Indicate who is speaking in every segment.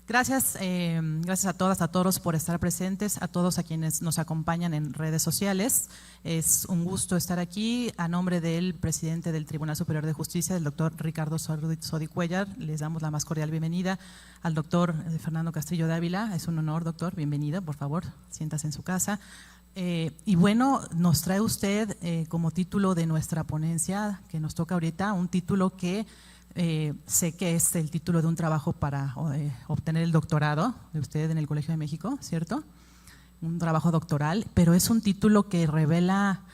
Speaker 1: Gracias, gracias a todas, a todos por estar presentes, a todos a quienes nos acompañan en redes sociales. Es un gusto estar aquí. A nombre del presidente del Tribunal Superior de Justicia, el doctor Ricardo Sodi Cuéllar, les damos la más cordial bienvenida. Al doctor Fernando Castillo Dávila, es un honor, doctor, bienvenido, por favor, siéntase en su casa. Y bueno, nos trae usted como título de nuestra ponencia que nos toca ahorita, un título que sé que es el título de un trabajo para obtener el doctorado de usted en el Colegio de México, ¿cierto? Un trabajo doctoral, pero es un título que revela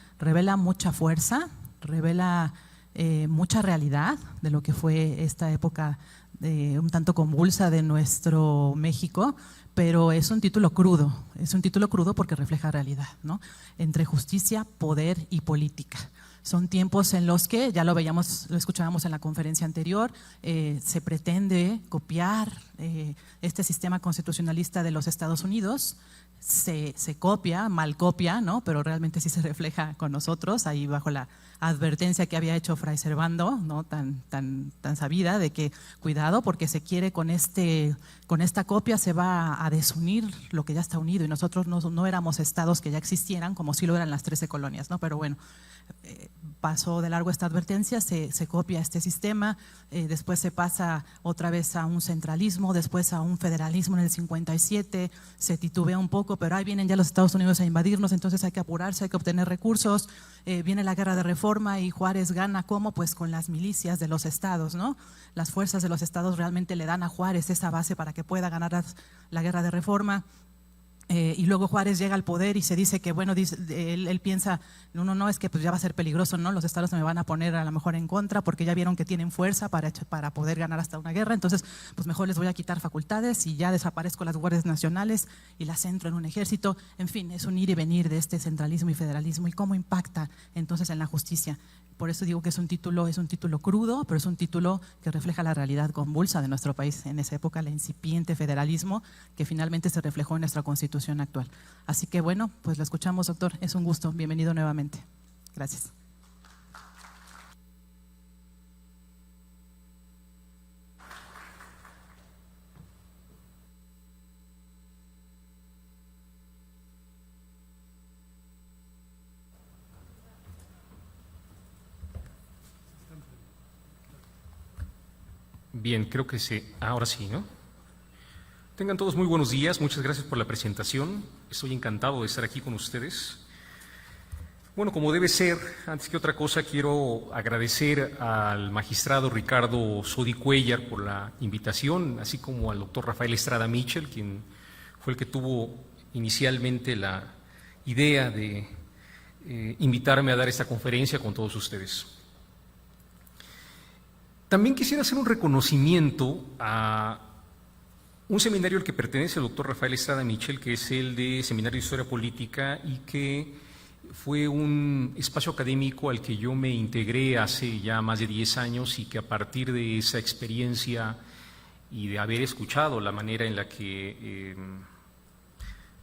Speaker 1: mucha fuerza, revela mucha realidad de lo que fue esta época un tanto convulsa de nuestro México, pero es un título crudo porque refleja realidad, ¿no? Entre justicia, poder y política. Son tiempos en los que, ya lo veíamos, lo escuchábamos en la conferencia anterior, se pretende copiar este sistema constitucionalista de los Estados Unidos, se copia, mal copia, ¿no? Pero realmente sí se refleja con nosotros, ahí bajo la advertencia que había hecho Fray Servando, ¿no? tan sabida, de que cuidado porque se quiere con esta copia se va a desunir lo que ya está unido, y nosotros no éramos estados que ya existieran como sí lo eran las 13 colonias, ¿no? Pero bueno, pasó de largo esta advertencia, se copia este sistema, después se pasa otra vez a un centralismo, después a un federalismo en el 57, se titubea un poco, pero ahí vienen ya los Estados Unidos a invadirnos, entonces hay que apurarse, hay que obtener recursos, viene la guerra de reforma y Juárez gana, ¿cómo? Pues con las milicias de los estados, ¿no? Las fuerzas de los estados realmente le dan a Juárez esa base para que pueda ganar la guerra de reforma. Y luego Juárez llega al poder y se dice que, bueno, él piensa, no, es que pues ya va a ser peligroso, ¿no? Los estados se me van a poner a lo mejor en contra porque ya vieron que tienen fuerza para poder ganar hasta una guerra, entonces pues mejor les voy a quitar facultades y ya desaparezco las guardias nacionales y las centro en un ejército. En fin, es un ir y venir de este centralismo y federalismo y cómo impacta entonces en la justicia. Por eso digo que es un título crudo, pero es un título que refleja la realidad convulsa de nuestro país en esa época, el incipiente federalismo que finalmente se reflejó en nuestra Constitución actual. Así que bueno, pues lo escuchamos, doctor, es un gusto, bienvenido nuevamente. Gracias.
Speaker 2: Bien, creo que ahora sí, ¿no? Tengan todos muy buenos días, muchas gracias por la presentación, estoy encantado de estar aquí con ustedes. Bueno, como debe ser, antes que otra cosa quiero agradecer al magistrado Ricardo Sodi Cuéllar por la invitación, así como al doctor Rafael Estrada Mitchell, quien fue el que tuvo inicialmente la idea de invitarme a dar esta conferencia con todos ustedes. También quisiera hacer un reconocimiento a un seminario al que pertenece el doctor Rafael Estrada Mitchell, que es el de Seminario de Historia Política y que fue un espacio académico al que yo me integré hace ya más de 10 años y que a partir de esa experiencia y de haber escuchado la manera en la que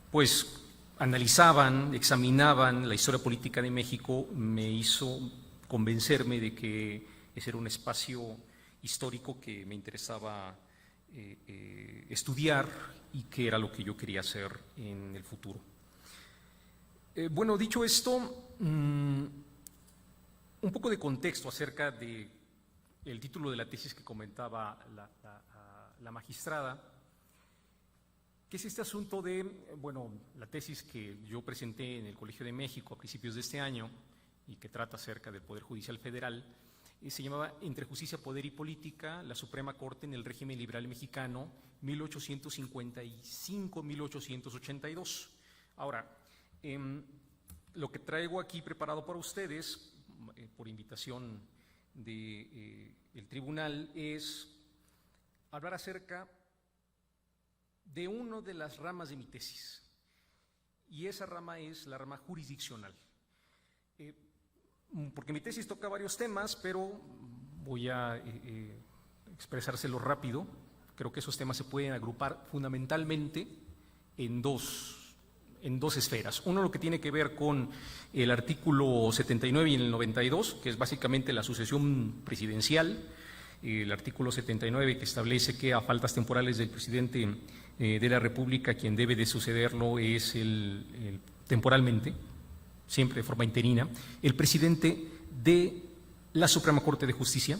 Speaker 2: pues analizaban, examinaban la historia política de México, me hizo convencerme de que ese era un espacio histórico que me interesaba estudiar y que era lo que yo quería hacer en el futuro. Bueno, dicho esto, un poco de contexto acerca del título de la tesis que comentaba la magistrada, que es este asunto de, bueno, la tesis que yo presenté en el Colegio de México a principios de este año y que trata acerca del Poder Judicial Federal, se llamaba Entre Justicia, Poder y Política, la Suprema Corte en el Régimen Liberal Mexicano, 1855-1882. Ahora, lo que traigo aquí preparado para ustedes, por invitación del tribunal, es hablar acerca de una de las ramas de mi tesis, y esa rama es la rama jurisdiccional. Porque mi tesis toca varios temas, pero voy a expresárselo rápido. Creo que esos temas se pueden agrupar fundamentalmente en dos esferas. Uno, lo que tiene que ver con el artículo 79 y el 92, que es básicamente la sucesión presidencial, el artículo 79, que establece que a faltas temporales del presidente de la República, quien debe de sucederlo es temporalmente, siempre de forma interina, el presidente de la Suprema Corte de Justicia.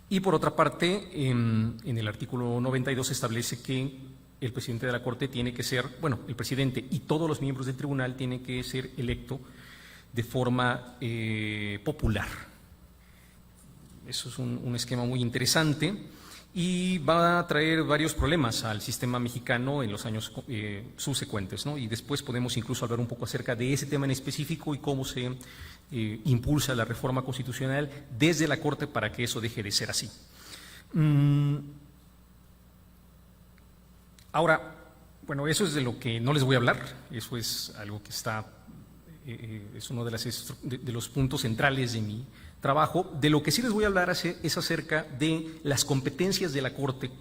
Speaker 2: Y por otra parte, en el artículo 92 establece que el presidente de la Corte tiene que ser, bueno, el presidente y todos los miembros del tribunal tienen que ser electo de forma popular. Eso es un esquema muy interesante y va a traer varios problemas al sistema mexicano en los años subsecuentes, ¿no? Y después podemos incluso hablar un poco acerca de ese tema en específico y cómo se impulsa la reforma constitucional desde la Corte para que eso deje de ser así. Ahora, bueno, eso es de lo que no les voy a hablar, eso es algo que está, es uno de los puntos centrales de mi trabajo. De lo que sí les voy a hablar es acerca de las competencias de la Corte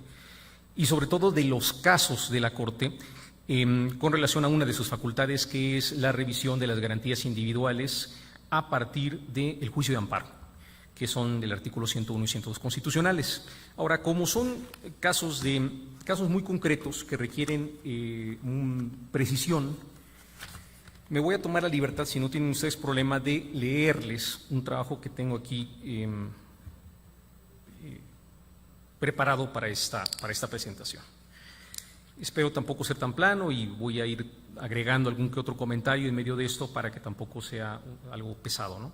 Speaker 2: y sobre todo de los casos de la Corte con relación a una de sus facultades, que es la revisión de las garantías individuales a partir del juicio de amparo, que son del artículo 101 y 102 constitucionales. Ahora, como son casos muy concretos que requieren precisión, me voy a tomar la libertad, si no tienen ustedes problema, de leerles un trabajo que tengo aquí preparado para esta presentación. Espero tampoco ser tan plano y voy a ir agregando algún que otro comentario en medio de esto para que tampoco sea algo pesado, ¿no?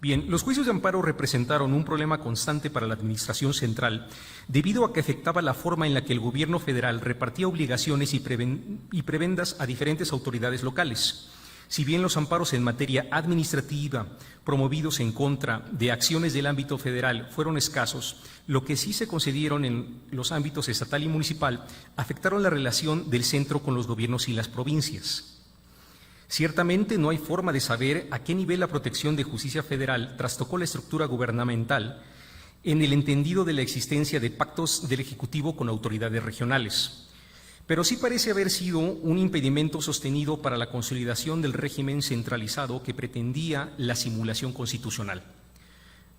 Speaker 2: Bien, los juicios de amparo representaron un problema constante para la Administración Central debido a que afectaba la forma en la que el Gobierno federal repartía obligaciones y prebendas a diferentes autoridades locales. Si bien los amparos en materia administrativa promovidos en contra de acciones del ámbito federal fueron escasos, lo que sí se concedieron en los ámbitos estatal y municipal afectaron la relación del centro con los gobiernos y las provincias. Ciertamente no hay forma de saber a qué nivel la protección de justicia federal trastocó la estructura gubernamental en el entendido de la existencia de pactos del Ejecutivo con autoridades regionales. Pero sí parece haber sido un impedimento sostenido para la consolidación del régimen centralizado que pretendía la simulación constitucional.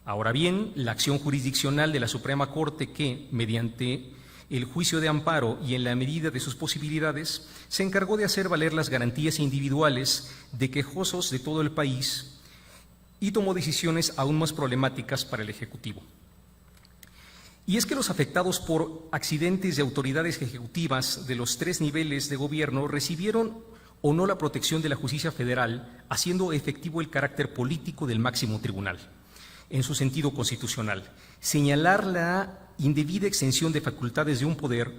Speaker 2: Ahora bien, la acción jurisdiccional de la Suprema Corte que, mediante el juicio de amparo y en la medida de sus posibilidades, se encargó de hacer valer las garantías individuales de quejosos de todo el país y tomó decisiones aún más problemáticas para el Ejecutivo. Y es que los afectados por accidentes de autoridades ejecutivas de los 3 niveles de gobierno recibieron o no la protección de la justicia federal, haciendo efectivo el carácter político del máximo tribunal, en su sentido constitucional. Señalar la indebida extensión de facultades de un poder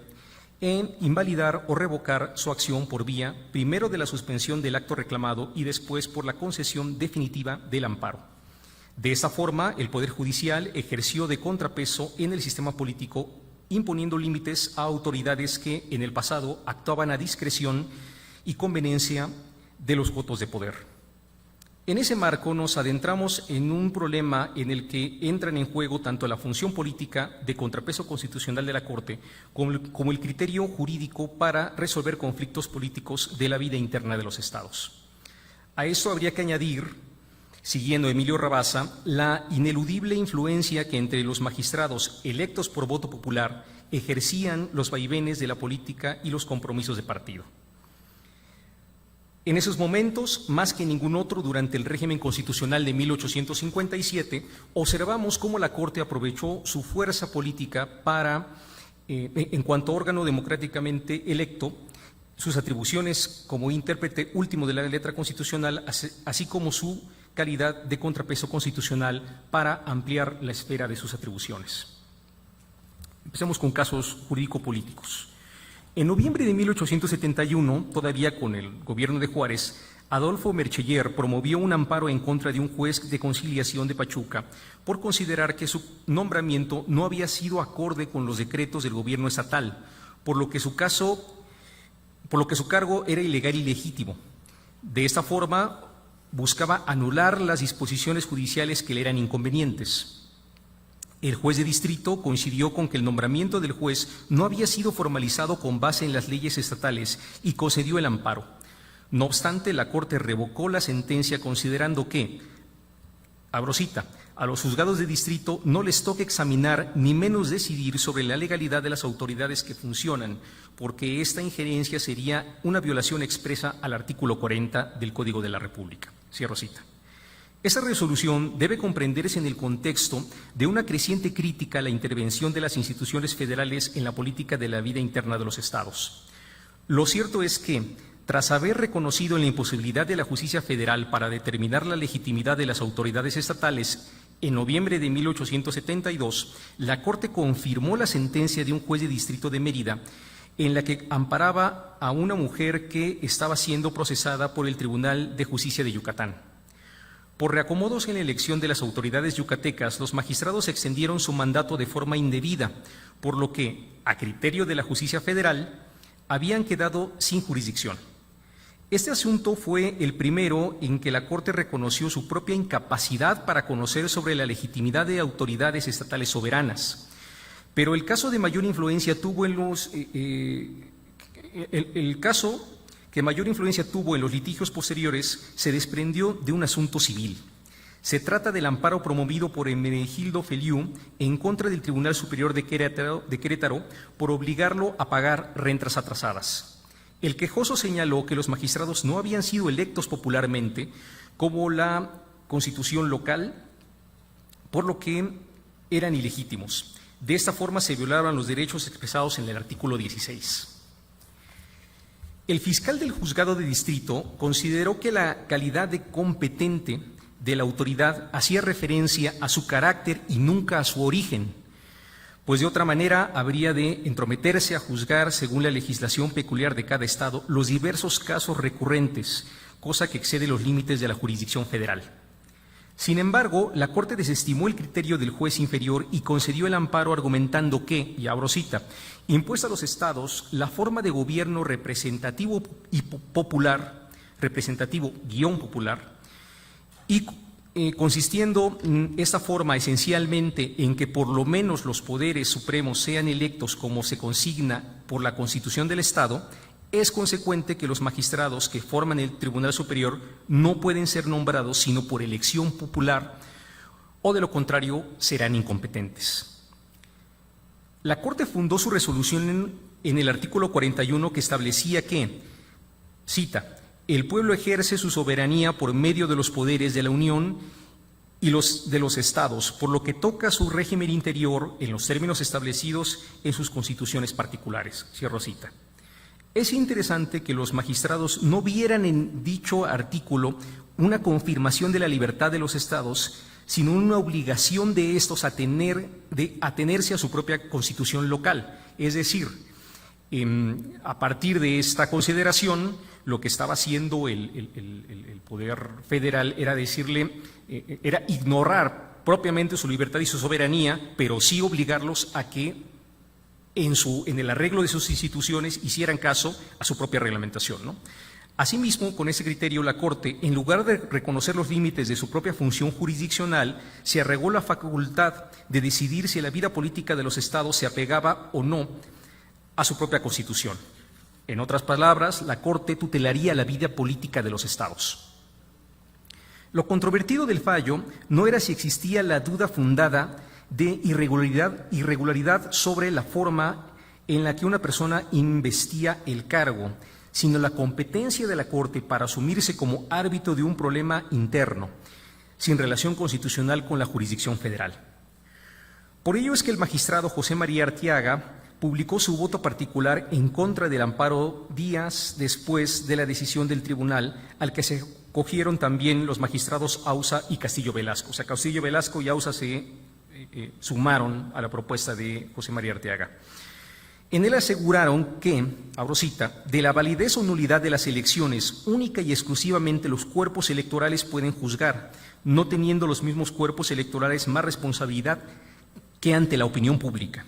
Speaker 2: en invalidar o revocar su acción por vía, primero de la suspensión del acto reclamado y después por la concesión definitiva del amparo. De esta forma, el Poder Judicial ejerció de contrapeso en el sistema político, imponiendo límites a autoridades que en el pasado actuaban a discreción y conveniencia de los votos de poder. En ese marco nos adentramos en un problema en el que entran en juego tanto la función política de contrapeso constitucional de la Corte como el criterio jurídico para resolver conflictos políticos de la vida interna de los estados. A eso habría que añadir, siguiendo a Emilio Rabasa, la ineludible influencia que entre los magistrados electos por voto popular ejercían los vaivenes de la política y los compromisos de partido. En esos momentos, más que ningún otro durante el régimen constitucional de 1857, observamos cómo la Corte aprovechó su fuerza política para, en cuanto órgano democráticamente electo, sus atribuciones como intérprete último de la letra constitucional, así como su calidad de contrapeso constitucional para ampliar la esfera de sus atribuciones. Empecemos con casos jurídico-políticos. En noviembre de 1871, todavía con el gobierno de Juárez, Adolfo Mercheller promovió un amparo en contra de un juez de conciliación de Pachuca por considerar que su nombramiento no había sido acorde con los decretos del gobierno estatal, por lo que su cargo era ilegal y ilegítimo. De esta forma, buscaba anular las disposiciones judiciales que le eran inconvenientes. El juez de distrito coincidió con que el nombramiento del juez no había sido formalizado con base en las leyes estatales y concedió el amparo. No obstante, la Corte revocó la sentencia considerando que, abro cita, a los juzgados de distrito no les toca examinar ni menos decidir sobre la legalidad de las autoridades que funcionan, porque esta injerencia sería una violación expresa al artículo 40 del Código de la República. Cierro cita. Esa resolución debe comprenderse en el contexto de una creciente crítica a la intervención de las instituciones federales en la política de la vida interna de los estados. Lo cierto es que, tras haber reconocido la imposibilidad de la justicia federal para determinar la legitimidad de las autoridades estatales, en noviembre de 1872, la Corte confirmó la sentencia de un juez de distrito de Mérida en la que amparaba a una mujer que estaba siendo procesada por el Tribunal de Justicia de Yucatán. Por reacomodos en la elección de las autoridades yucatecas, los magistrados extendieron su mandato de forma indebida, por lo que, a criterio de la justicia federal, habían quedado sin jurisdicción. Este asunto fue el primero en que la Corte reconoció su propia incapacidad para conocer sobre la legitimidad de autoridades estatales soberanas. Pero el caso de mayor influencia tuvo en los que mayor influencia tuvo en los litigios posteriores se desprendió de un asunto civil. Se trata del amparo promovido por Hermenegildo Feliú en contra del Tribunal Superior de Querétaro por obligarlo a pagar rentas atrasadas. El quejoso señaló que los magistrados no habían sido electos popularmente como la Constitución local, por lo que eran ilegítimos. De esta forma se violaron los derechos expresados en el artículo 16. El fiscal del juzgado de distrito consideró que la calidad de competente de la autoridad hacía referencia a su carácter y nunca a su origen, pues de otra manera habría de entrometerse a juzgar, según la legislación peculiar de cada estado, los diversos casos recurrentes, cosa que excede los límites de la jurisdicción federal. Sin embargo, la Corte desestimó el criterio del juez inferior y concedió el amparo argumentando que, y abro cita, impuesta a los estados la forma de gobierno representativo y popular, representativo-popular, y consistiendo esta forma esencialmente en que por lo menos los poderes supremos sean electos como se consigna por la Constitución del Estado, es consecuente que los magistrados que forman el Tribunal Superior no pueden ser nombrados sino por elección popular o de lo contrario serán incompetentes. La Corte fundó su resolución en el artículo 41 que establecía que, cita, el pueblo ejerce su soberanía por medio de los poderes de la Unión y los de los estados, por lo que toca su régimen interior en los términos establecidos en sus constituciones particulares. Cierro cita. Es interesante que los magistrados no vieran en dicho artículo una confirmación de la libertad de los estados, sino una obligación de estos a atenerse a su propia constitución local. Es decir, a partir de esta consideración, lo que estaba haciendo el Poder Federal era era ignorar propiamente su libertad y su soberanía, pero sí obligarlos a que en el arreglo de sus instituciones hicieran caso a su propia reglamentación, ¿no? Asimismo, con ese criterio, la Corte, en lugar de reconocer los límites de su propia función jurisdiccional, se arrogó la facultad de decidir si la vida política de los estados se apegaba o no a su propia Constitución. En otras palabras, la Corte tutelaría la vida política de los estados. Lo controvertido del fallo no era si existía la duda fundada de irregularidad sobre la forma en la que una persona investía el cargo, sino la competencia de la Corte para asumirse como árbitro de un problema interno, sin relación constitucional con la jurisdicción federal. Por ello es que el magistrado José María Arteaga publicó su voto particular en contra del amparo días después de la decisión del tribunal, al que se acogieron también los magistrados Ausa y Castillo Velasco. O sea, Castillo Velasco y Ausa se sumaron a la propuesta de José María Arteaga. En él aseguraron que, abro cita, de la validez o nulidad de las elecciones, única y exclusivamente los cuerpos electorales pueden juzgar, no teniendo los mismos cuerpos electorales más responsabilidad que ante la opinión pública.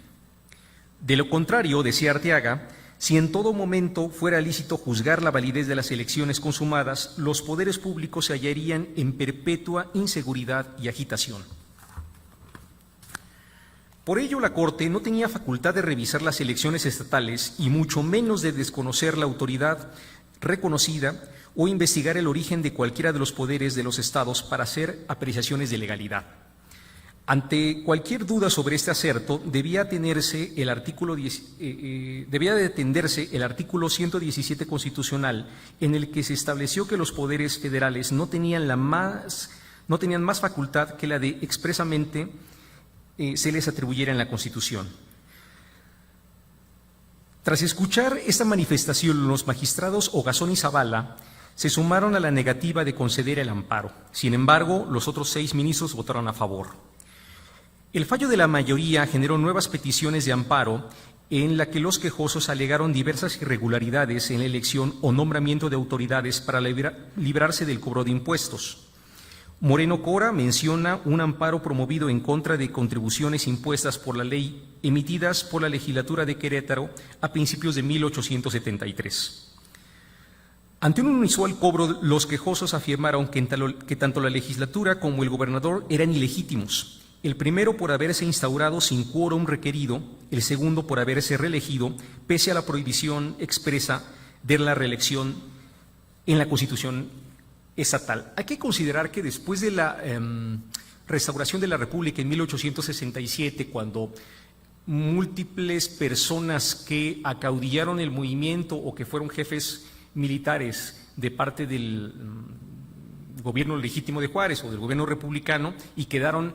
Speaker 2: De lo contrario, decía Arteaga, si en todo momento fuera lícito juzgar la validez de las elecciones consumadas, los poderes públicos se hallarían en perpetua inseguridad y agitación. Por ello, la Corte no tenía facultad de revisar las elecciones estatales y mucho menos de desconocer la autoridad reconocida o investigar el origen de cualquiera de los poderes de los estados para hacer apreciaciones de legalidad. Ante cualquier duda sobre este acerto, debía detenerse el artículo 117 constitucional, en el que se estableció que los poderes federales no tenían más facultad que la de expresamente se les atribuyera en la Constitución. Tras escuchar esta manifestación, los magistrados Ogazón y Zavala se sumaron a la negativa de conceder el amparo. Sin embargo, los otros 6 ministros votaron a favor. El fallo de la mayoría generó nuevas peticiones de amparo en la que los quejosos alegaron diversas irregularidades en la elección o nombramiento de autoridades para librarse del cobro de impuestos. Moreno Cora menciona un amparo promovido en contra de contribuciones impuestas por la ley emitidas por la legislatura de Querétaro a principios de 1873. Ante un inusual cobro, los quejosos afirmaron que tanto la legislatura como el gobernador eran ilegítimos, el primero por haberse instaurado sin quórum requerido, el segundo por haberse reelegido, pese a la prohibición expresa de la reelección en la Constitución estatal. Hay que considerar que después de la restauración de la República en 1867, cuando múltiples personas que acaudillaron el movimiento o que fueron jefes militares de parte del gobierno legítimo de Juárez o del gobierno republicano y quedaron,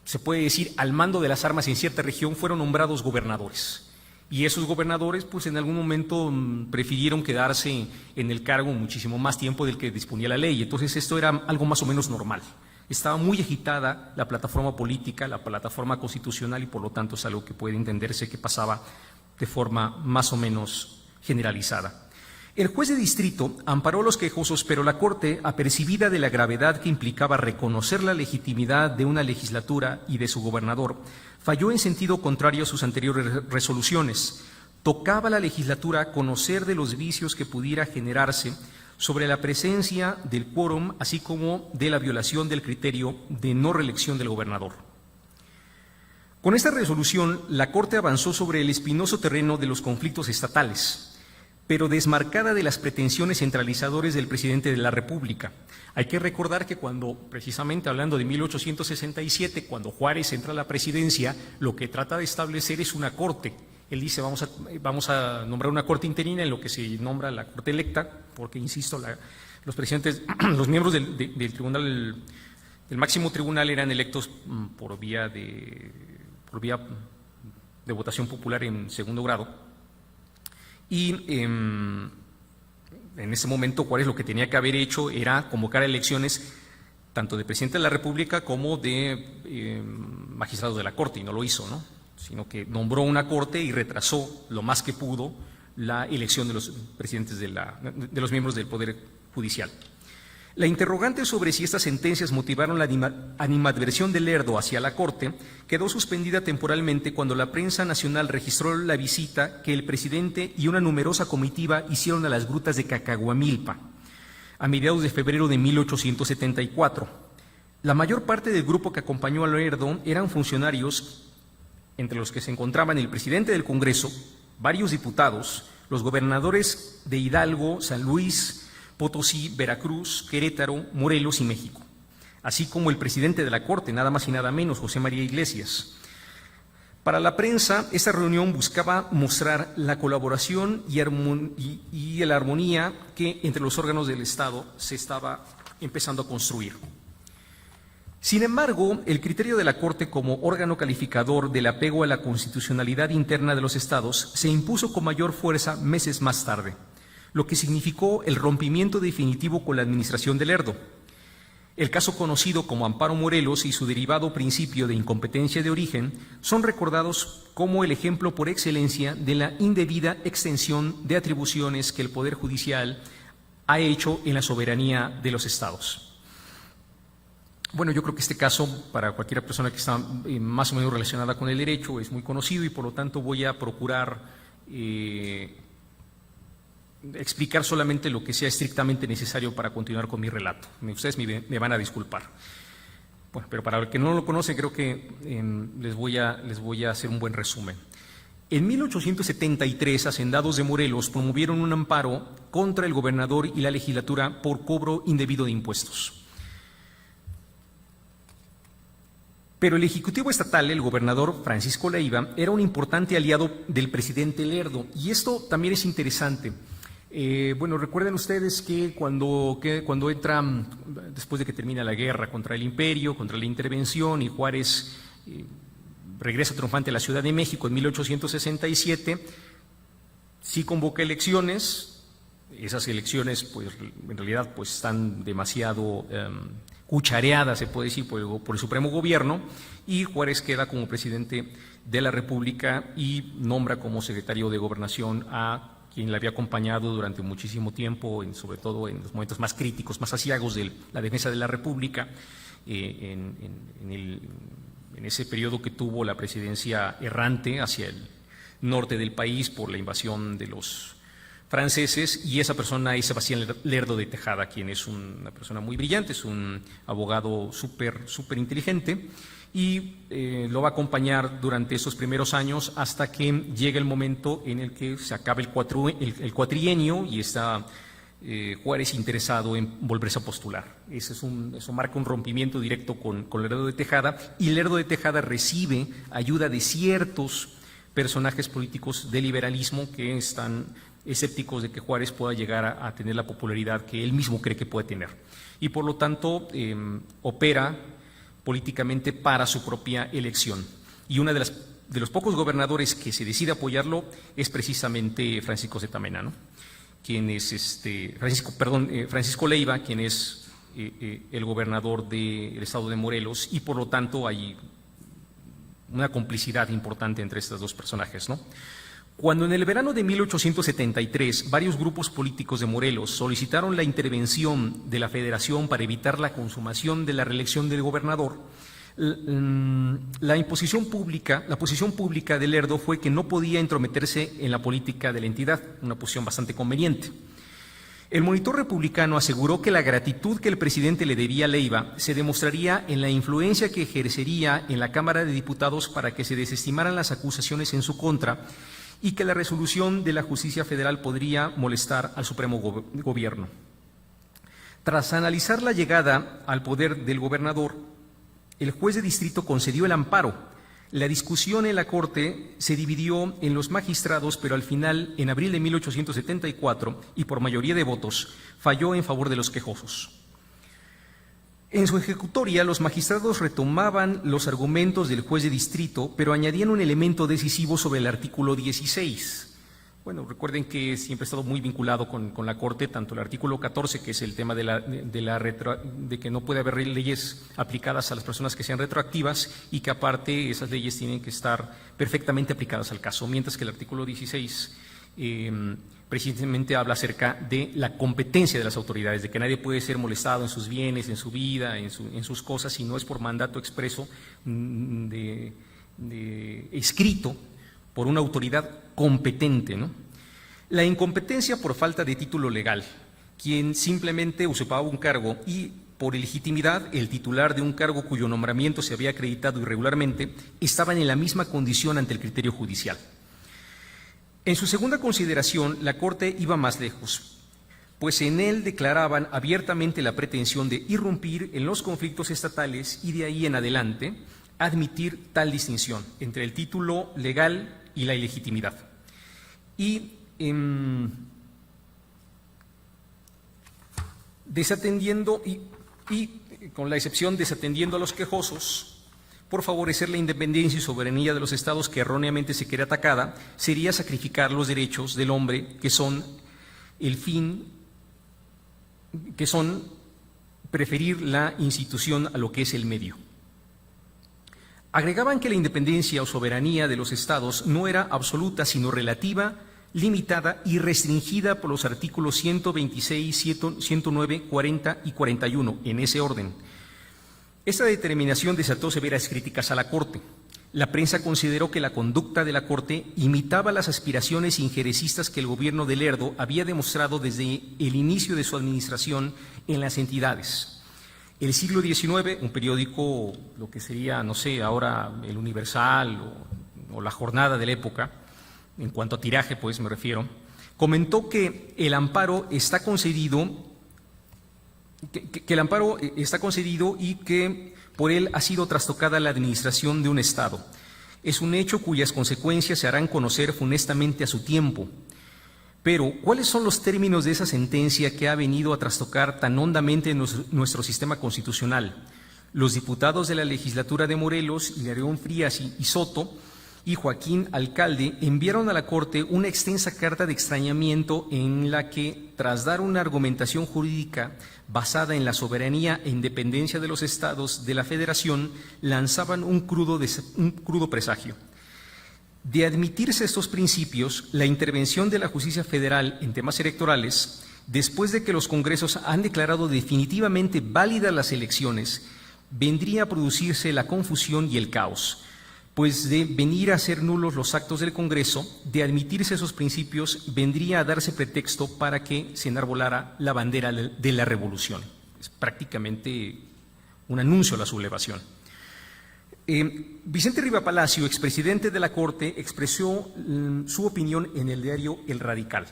Speaker 2: se puede decir, al mando de las armas en cierta región, fueron nombrados gobernadores. Y esos gobernadores, pues en algún momento prefirieron quedarse en el cargo muchísimo más tiempo del que disponía la ley. Entonces esto era algo más o menos normal. Estaba muy agitada la plataforma política, la plataforma constitucional, y por lo tanto es algo que puede entenderse que pasaba de forma más o menos generalizada. El juez de distrito amparó a los quejosos, pero la Corte, apercibida de la gravedad que implicaba reconocer la legitimidad de una legislatura y de su gobernador, falló en sentido contrario a sus anteriores resoluciones. Tocaba a la legislatura conocer de los vicios que pudiera generarse sobre la presencia del quórum, así como de la violación del criterio de no reelección del gobernador. Con esta resolución, la Corte avanzó sobre el espinoso terreno de los conflictos estatales, pero desmarcada de las pretensiones centralizadoras del presidente de la República. Hay que recordar que cuando, precisamente hablando de 1867, cuando Juárez entra a la presidencia, lo que trata de establecer es una corte. Él dice, vamos a nombrar una corte interina en lo que se nombra la corte electa, porque, insisto, los presidentes, los miembros del tribunal, del máximo tribunal, eran electos por vía de votación popular en segundo grado. Y en ese momento Juárez lo que tenía que haber hecho era convocar elecciones tanto de presidente de la República como de magistrados de la Corte, y no lo hizo, ¿no? Sino que nombró una Corte y retrasó lo más que pudo la elección de los presidentes de los miembros del Poder Judicial. La interrogante sobre si estas sentencias motivaron la animadversión de Lerdo hacia la Corte quedó suspendida temporalmente cuando la prensa nacional registró la visita que el presidente y una numerosa comitiva hicieron a las grutas de Cacahuamilpa a mediados de febrero de 1874. La mayor parte del grupo que acompañó a Lerdo eran funcionarios, entre los que se encontraban el presidente del Congreso, varios diputados, los gobernadores de Hidalgo, San Luis Potosí, Veracruz, Querétaro, Morelos y México, así como el presidente de la Corte, nada más y nada menos, José María Iglesias. Para la prensa, esta reunión buscaba mostrar la colaboración y la armonía que entre los órganos del Estado se estaba empezando a construir. Sin embargo, el criterio de la Corte como órgano calificador del apego a la constitucionalidad interna de los estados se impuso con mayor fuerza meses más tarde, lo que significó el rompimiento definitivo con la administración de Lerdo. El caso conocido como Amparo Morelos y su derivado principio de incompetencia de origen son recordados como el ejemplo por excelencia de la indebida extensión de atribuciones que el Poder Judicial ha hecho en la soberanía de los estados. Bueno, yo creo que este caso, para cualquier persona que está más o menos relacionada con el derecho, es muy conocido y por lo tanto voy a procurar explicar solamente lo que sea estrictamente necesario para continuar con mi relato. Ustedes me van a disculpar. Bueno, pero para el que no lo conoce, creo que les voy a hacer un buen resumen. En 1873, hacendados de Morelos promovieron un amparo contra el gobernador y la legislatura por cobro indebido de impuestos. Pero el Ejecutivo Estatal, el gobernador Francisco Leiva, era un importante aliado del presidente Lerdo, y esto también es interesante. Bueno, recuerden ustedes que cuando entra, después de que termina la guerra contra el imperio, contra la intervención, y Juárez regresa triunfante a la Ciudad de México en 1867, sí convoca elecciones. Esas elecciones, pues, en realidad, pues, están demasiado cuchareadas, se puede decir, por el Supremo Gobierno, y Juárez queda como presidente de la República y nombra como secretario de Gobernación a quien le había acompañado durante muchísimo tiempo, sobre todo en los momentos más críticos, más aciagos de la defensa de la República, en ese periodo que tuvo la presidencia errante hacia el norte del país por la invasión de los franceses, y esa persona es Sebastián Lerdo de Tejada, quien es una persona muy brillante, es un abogado súper inteligente, y lo va a acompañar durante esos primeros años hasta que llega el momento en el que se acaba el cuatrienio y está Juárez interesado en volverse a postular. Eso marca un rompimiento directo con Lerdo de Tejada, y Lerdo de Tejada recibe ayuda de ciertos personajes políticos del liberalismo que están escépticos de que Juárez pueda llegar a tener la popularidad que él mismo cree que puede tener, y por lo tanto opera políticamente para su propia elección. Y uno de los pocos gobernadores que se decide apoyarlo es precisamente Francisco Zeta Mena, ¿no? Quien es Francisco Leiva, quien es el gobernador del estado de Morelos, y por lo tanto hay una complicidad importante entre estos dos personajes, ¿no? Cuando en el verano de 1873 varios grupos políticos de Morelos solicitaron la intervención de la Federación para evitar la consumación de la reelección del gobernador, la posición pública de Lerdo fue que no podía entrometerse en la política de la entidad, una posición bastante conveniente. El monitor republicano aseguró que la gratitud que el presidente le debía a Leiva se demostraría en la influencia que ejercería en la Cámara de Diputados para que se desestimaran las acusaciones en su contra, y que la resolución de la justicia federal podría molestar al Supremo Gobierno. Tras analizar la llegada al poder del gobernador, el juez de distrito concedió el amparo. La discusión en la Corte se dividió en los magistrados, pero al final, en abril de 1874, y por mayoría de votos, falló en favor de los quejosos. En su ejecutoria, los magistrados retomaban los argumentos del juez de distrito, pero añadían un elemento decisivo sobre el artículo 16. Bueno, recuerden que siempre he estado muy vinculado con la Corte, tanto el artículo 14, que es el tema de que no puede haber leyes aplicadas a las personas que sean retroactivas, y que aparte esas leyes tienen que estar perfectamente aplicadas al caso, mientras que el artículo 16 precisamente habla acerca de la competencia de las autoridades, de que nadie puede ser molestado en sus bienes, en su vida, en sus cosas, si no es por mandato expreso escrito por una autoridad competente, ¿no? La incompetencia por falta de título legal, quien simplemente usurpaba un cargo, y por ilegitimidad el titular de un cargo cuyo nombramiento se había acreditado irregularmente, estaban en la misma condición ante el criterio judicial. En su segunda consideración, la Corte iba más lejos, pues en él declaraban abiertamente la pretensión de irrumpir en los conflictos estatales y de ahí en adelante admitir tal distinción entre el título legal y la ilegitimidad. Y desatendiendo, y con la excepción desatendiendo a los quejosos, por favorecer la independencia y soberanía de los estados que erróneamente se quiere atacada, sería sacrificar los derechos del hombre, que son el fin, que son preferir la institución a lo que es el medio. Agregaban que la independencia o soberanía de los estados no era absoluta, sino relativa, limitada y restringida por los artículos 126, 109, 40 y 41, en ese orden. Esta determinación desató severas críticas a la Corte. La prensa consideró que la conducta de la Corte imitaba las aspiraciones injerencistas que el gobierno de Lerdo había demostrado desde el inicio de su administración en las entidades. El Siglo XIX, un periódico, lo que sería, no sé, ahora El Universal o La Jornada de la época, en cuanto a tiraje, pues me refiero, comentó que el amparo está concedido, que el amparo está concedido y que por él ha sido trastocada la administración de un Estado. Es un hecho cuyas consecuencias se harán conocer funestamente a su tiempo. Pero, ¿cuáles son los términos de esa sentencia que ha venido a trastocar tan hondamente nuestro sistema constitucional? Los diputados de la legislatura de Morelos, Hilarión Frías y Soto, y Joaquín Alcalde, enviaron a la Corte una extensa carta de extrañamiento en la que, tras dar una argumentación jurídica basada en la soberanía e independencia de los estados de la Federación, lanzaban un crudo presagio. De admitirse estos principios, la intervención de la justicia federal en temas electorales, después de que los congresos han declarado definitivamente válidas las elecciones, vendría a producirse la confusión y el caos, pues de venir a ser nulos los actos del Congreso, de admitirse esos principios, vendría a darse pretexto para que se enarbolara la bandera de la revolución. Es prácticamente un anuncio a la sublevación. Vicente Riva Palacio, expresidente de la Corte, expresó su opinión en el diario El Radical.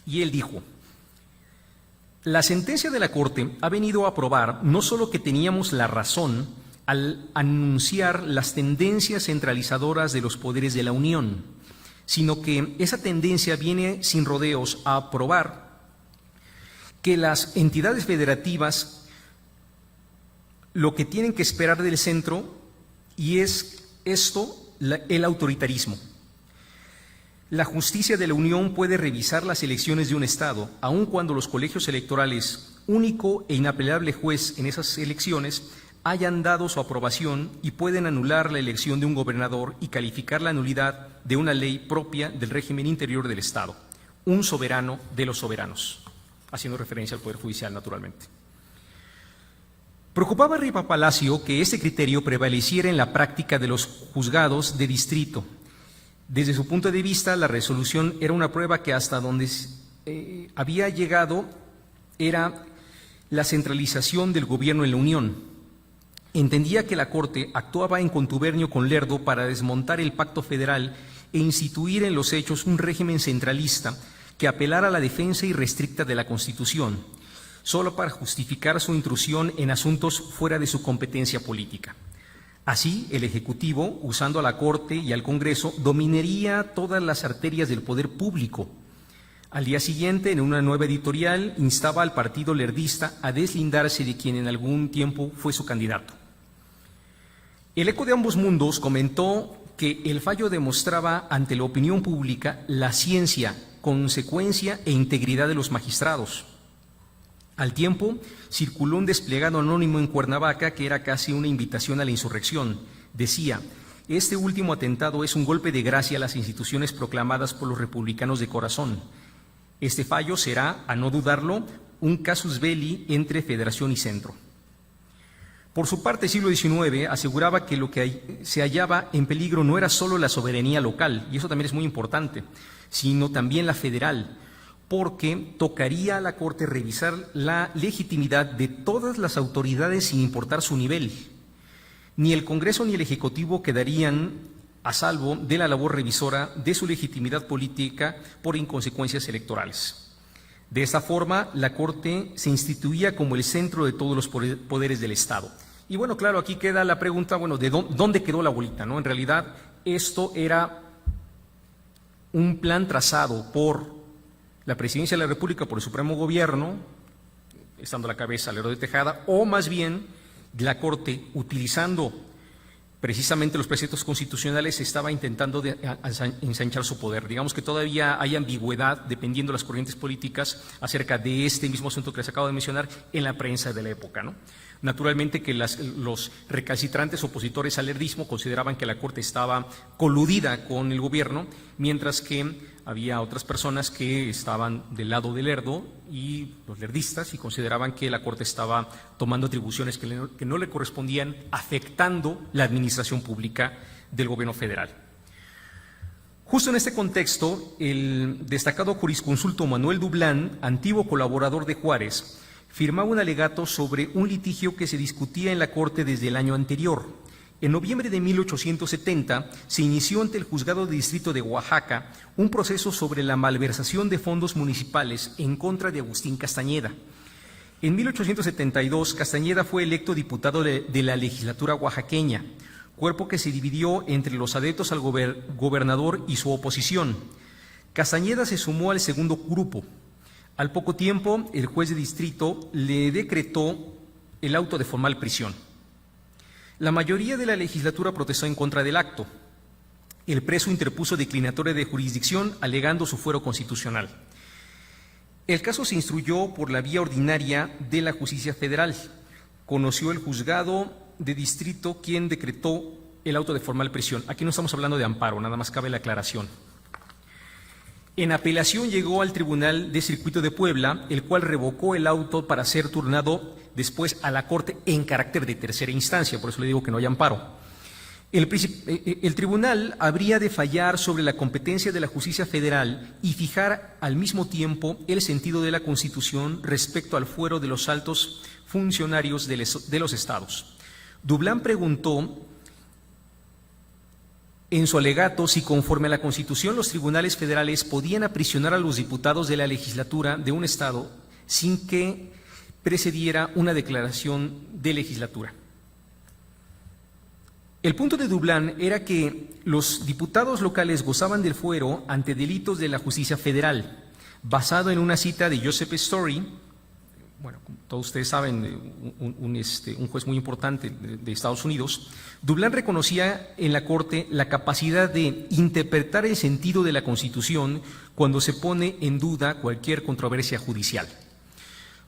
Speaker 2: Y él dijo: la sentencia de la Corte ha venido a probar no solo que teníamos la razón al anunciar las tendencias centralizadoras de los poderes de la Unión, sino que esa tendencia viene sin rodeos a probar que las entidades federativas lo que tienen que esperar del centro, y es esto, el autoritarismo. La justicia de la Unión puede revisar las elecciones de un Estado, aun cuando los colegios electorales, único e inapelable juez en esas elecciones, hayan dado su aprobación, y pueden anular la elección de un gobernador y calificar la nulidad de una ley propia del régimen interior del Estado, un soberano de los soberanos, haciendo referencia al Poder Judicial, naturalmente. Preocupaba a Riva Palacio que este criterio prevaleciera en la práctica de los juzgados de distrito. Desde su punto de vista, la resolución era una prueba que hasta donde había llegado era la centralización del gobierno en la Unión. Entendía que la Corte actuaba en contubernio con Lerdo para desmontar el pacto federal e instituir en los hechos un régimen centralista que apelara a la defensa irrestricta de la Constitución, solo para justificar su intrusión en asuntos fuera de su competencia política. Así, el Ejecutivo, usando a la Corte y al Congreso, dominaría todas las arterias del poder público. Al día siguiente, en una nueva editorial, instaba al partido lerdista a deslindarse de quien en algún tiempo fue su candidato. El Eco de ambos mundos comentó que el fallo demostraba ante la opinión pública la ciencia, consecuencia e integridad de los magistrados. Al tiempo, circuló un desplegado anónimo en Cuernavaca que era casi una invitación a la insurrección. Decía: este último atentado es un golpe de gracia a las instituciones proclamadas por los republicanos de corazón. Este fallo será, a no dudarlo, un casus belli entre Federación y Centro. Por su parte, el siglo XIX aseguraba que lo que se hallaba en peligro no era solo la soberanía local, y eso también es muy importante, sino también la federal, porque tocaría a la Corte revisar la legitimidad de todas las autoridades sin importar su nivel. Ni el Congreso ni el Ejecutivo quedarían a salvo de la labor revisora de su legitimidad política por inconsecuencias electorales. De esta forma, la Corte se instituía como el centro de todos los poderes del Estado. Y bueno, claro, aquí queda la pregunta, bueno, ¿de dónde quedó la bolita, no? En realidad, esto era un plan trazado por la Presidencia de la República, por el Supremo Gobierno, estando a la cabeza Lerdo de Tejada, o más bien la Corte, utilizando precisamente los preceptos constitucionales, estaba intentando ensanchar su poder. Digamos que todavía hay ambigüedad, dependiendo de las corrientes políticas, acerca de este mismo asunto que les acabo de mencionar en la prensa de la época, ¿no? Naturalmente que los recalcitrantes opositores al lerdismo consideraban que la Corte estaba coludida con el gobierno, mientras que había otras personas que estaban del lado de Lerdo y los lerdistas y consideraban que la Corte estaba tomando atribuciones que no le correspondían, afectando la administración pública del gobierno federal. Justo en este contexto, el destacado jurisconsulto Manuel Dublán, antiguo colaborador de Juárez, firmaba un alegato sobre un litigio que se discutía en la Corte desde el año anterior En noviembre de 1870 se inició ante el Juzgado de Distrito de Oaxaca un proceso sobre la malversación de fondos municipales en contra de Agustín Castañeda. En 1872, Castañeda fue electo diputado de la legislatura oaxaqueña, cuerpo que se dividió entre los adeptos al gobernador y su oposición. Castañeda se sumó al segundo grupo. Al poco tiempo, el juez de distrito le decretó el auto de formal prisión. La mayoría de la legislatura protestó en contra del acto. El preso interpuso declinatoria de jurisdicción alegando su fuero constitucional. El caso se instruyó por la vía ordinaria de la Justicia Federal. Conoció el juzgado de distrito quien decretó el auto de formal prisión. Aquí no estamos hablando de amparo, nada más cabe la aclaración. En apelación llegó al Tribunal de Circuito de Puebla, el cual revocó el auto para ser turnado después a la Corte en carácter de tercera instancia, por eso le digo que no hay amparo. El tribunal habría de fallar sobre la competencia de la justicia federal y fijar al mismo tiempo el sentido de la Constitución respecto al fuero de los altos funcionarios de los estados. Dublán preguntó en su alegato si conforme a la Constitución los tribunales federales podían aprisionar a los diputados de la legislatura de un estado sin que precediera una declaración de legislatura. El punto de Dublán era que los diputados locales gozaban del fuero ante delitos de la justicia federal, basado en una cita de Joseph Story. Bueno, como todos ustedes saben, un juez muy importante de Estados Unidos. Dublán reconocía en la Corte la capacidad de interpretar el sentido de la Constitución cuando se pone en duda cualquier controversia judicial.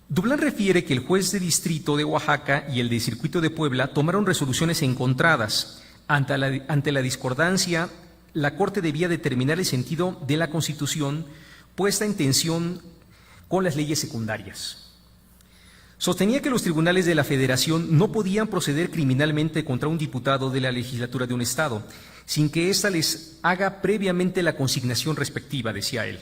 Speaker 2: Dublán refiere que el juez de distrito de Oaxaca y el de circuito de Puebla tomaron resoluciones encontradas. Ante la discordancia, la Corte debía determinar el sentido de la Constitución puesta en tensión con las leyes secundarias. Sostenía que los tribunales de la Federación no podían proceder criminalmente contra un diputado de la legislatura de un estado, sin que ésta les haga previamente la consignación respectiva, decía él.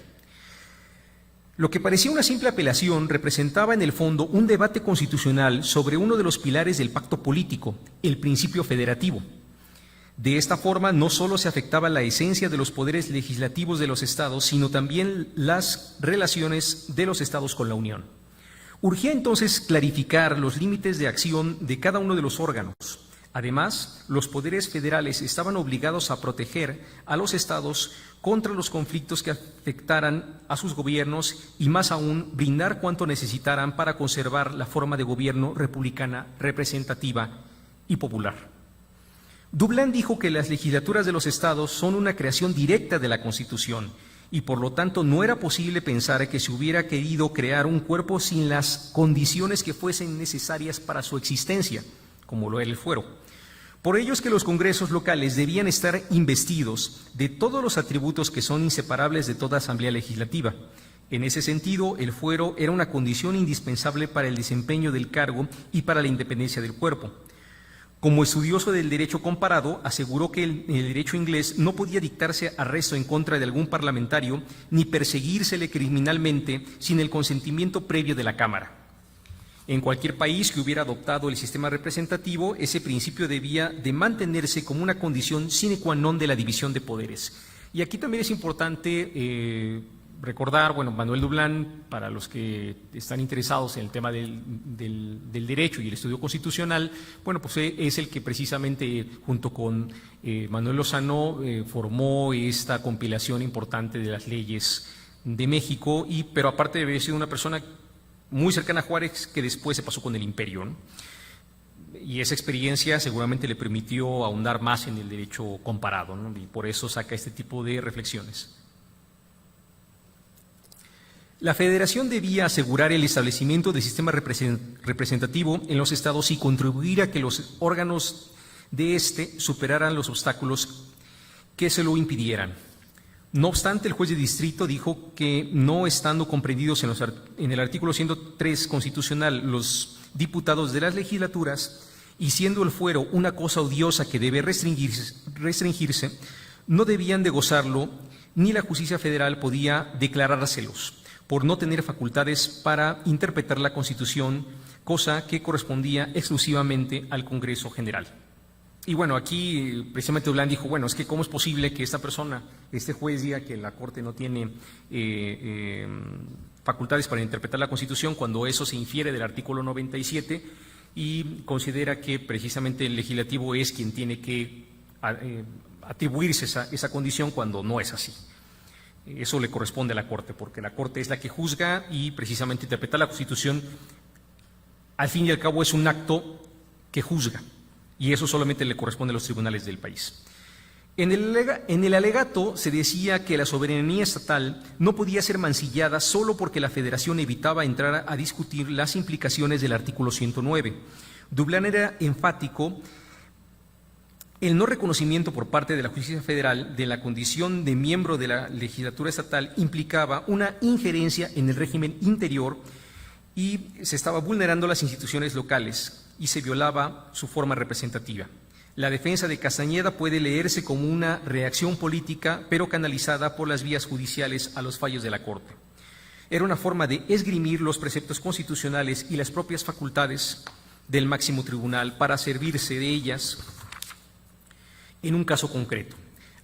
Speaker 2: Lo que parecía una simple apelación representaba en el fondo un debate constitucional sobre uno de los pilares del pacto político, el principio federativo. De esta forma, no solo se afectaba la esencia de los poderes legislativos de los estados, sino también las relaciones de los estados con la Unión. Urgía entonces clarificar los límites de acción de cada uno de los órganos. Además, los poderes federales estaban obligados a proteger a los estados contra los conflictos que afectaran a sus gobiernos y, más aún, brindar cuanto necesitaran para conservar la forma de gobierno republicana, representativa y popular. Dublán dijo que las legislaturas de los estados son una creación directa de la Constitución y por lo tanto no era posible pensar que se hubiera querido crear un cuerpo sin las condiciones que fuesen necesarias para su existencia, como lo era el fuero. Por ello es que los congresos locales debían estar investidos de todos los atributos que son inseparables de toda asamblea legislativa. En ese sentido, el fuero era una condición indispensable para el desempeño del cargo y para la independencia del cuerpo. Como estudioso del derecho comparado, aseguró que en el derecho inglés no podía dictarse arresto en contra de algún parlamentario ni perseguírsele criminalmente sin el consentimiento previo de la Cámara. En cualquier país que hubiera adoptado el sistema representativo, ese principio debía de mantenerse como una condición sine qua non de la división de poderes. Y aquí también es importante recordar, bueno, Manuel Dublán, para los que están interesados en el tema del derecho y el estudio constitucional, bueno, pues es el que precisamente junto con Manuel Lozano formó esta compilación importante de las leyes de México, pero aparte de haber sido una persona muy cercana a Juárez que después se pasó con el Imperio, ¿no? Y esa experiencia seguramente le permitió ahondar más en el derecho comparado, ¿no? Y por eso saca este tipo de reflexiones. La Federación debía asegurar el establecimiento del sistema representativo en los estados y contribuir a que los órganos de éste superaran los obstáculos que se lo impidieran. No obstante, el juez de distrito dijo que, no estando comprendidos en el artículo 103 constitucional los diputados de las legislaturas y siendo el fuero una cosa odiosa que debe restringirse, no debían de gozarlo ni la justicia federal podía declarárselos por no tener facultades para interpretar la Constitución, cosa que correspondía exclusivamente al Congreso General. Y bueno, aquí precisamente Dublán dijo, bueno, es que cómo es posible que esta persona, este juez, diga que la Corte no tiene facultades para interpretar la Constitución cuando eso se infiere del artículo 97 y considera que precisamente el legislativo es quien tiene que atribuirse esa condición cuando no es así. Eso le corresponde a la Corte, porque la Corte es la que juzga y precisamente interpretar la Constitución, al fin y al cabo, es un acto que juzga, y eso solamente le corresponde a los tribunales del país. En el alegato se decía que la soberanía estatal no podía ser mancillada solo porque la Federación evitaba entrar a discutir las implicaciones del artículo 109. Dublán era enfático. El no reconocimiento por parte de la Justicia Federal de la condición de miembro de la legislatura estatal implicaba una injerencia en el régimen interior y se estaba vulnerando las instituciones locales y se violaba su forma representativa. La defensa de Castañeda puede leerse como una reacción política, pero canalizada por las vías judiciales a los fallos de la Corte. Era una forma de esgrimir los preceptos constitucionales y las propias facultades del máximo tribunal para servirse de ellas en un caso concreto.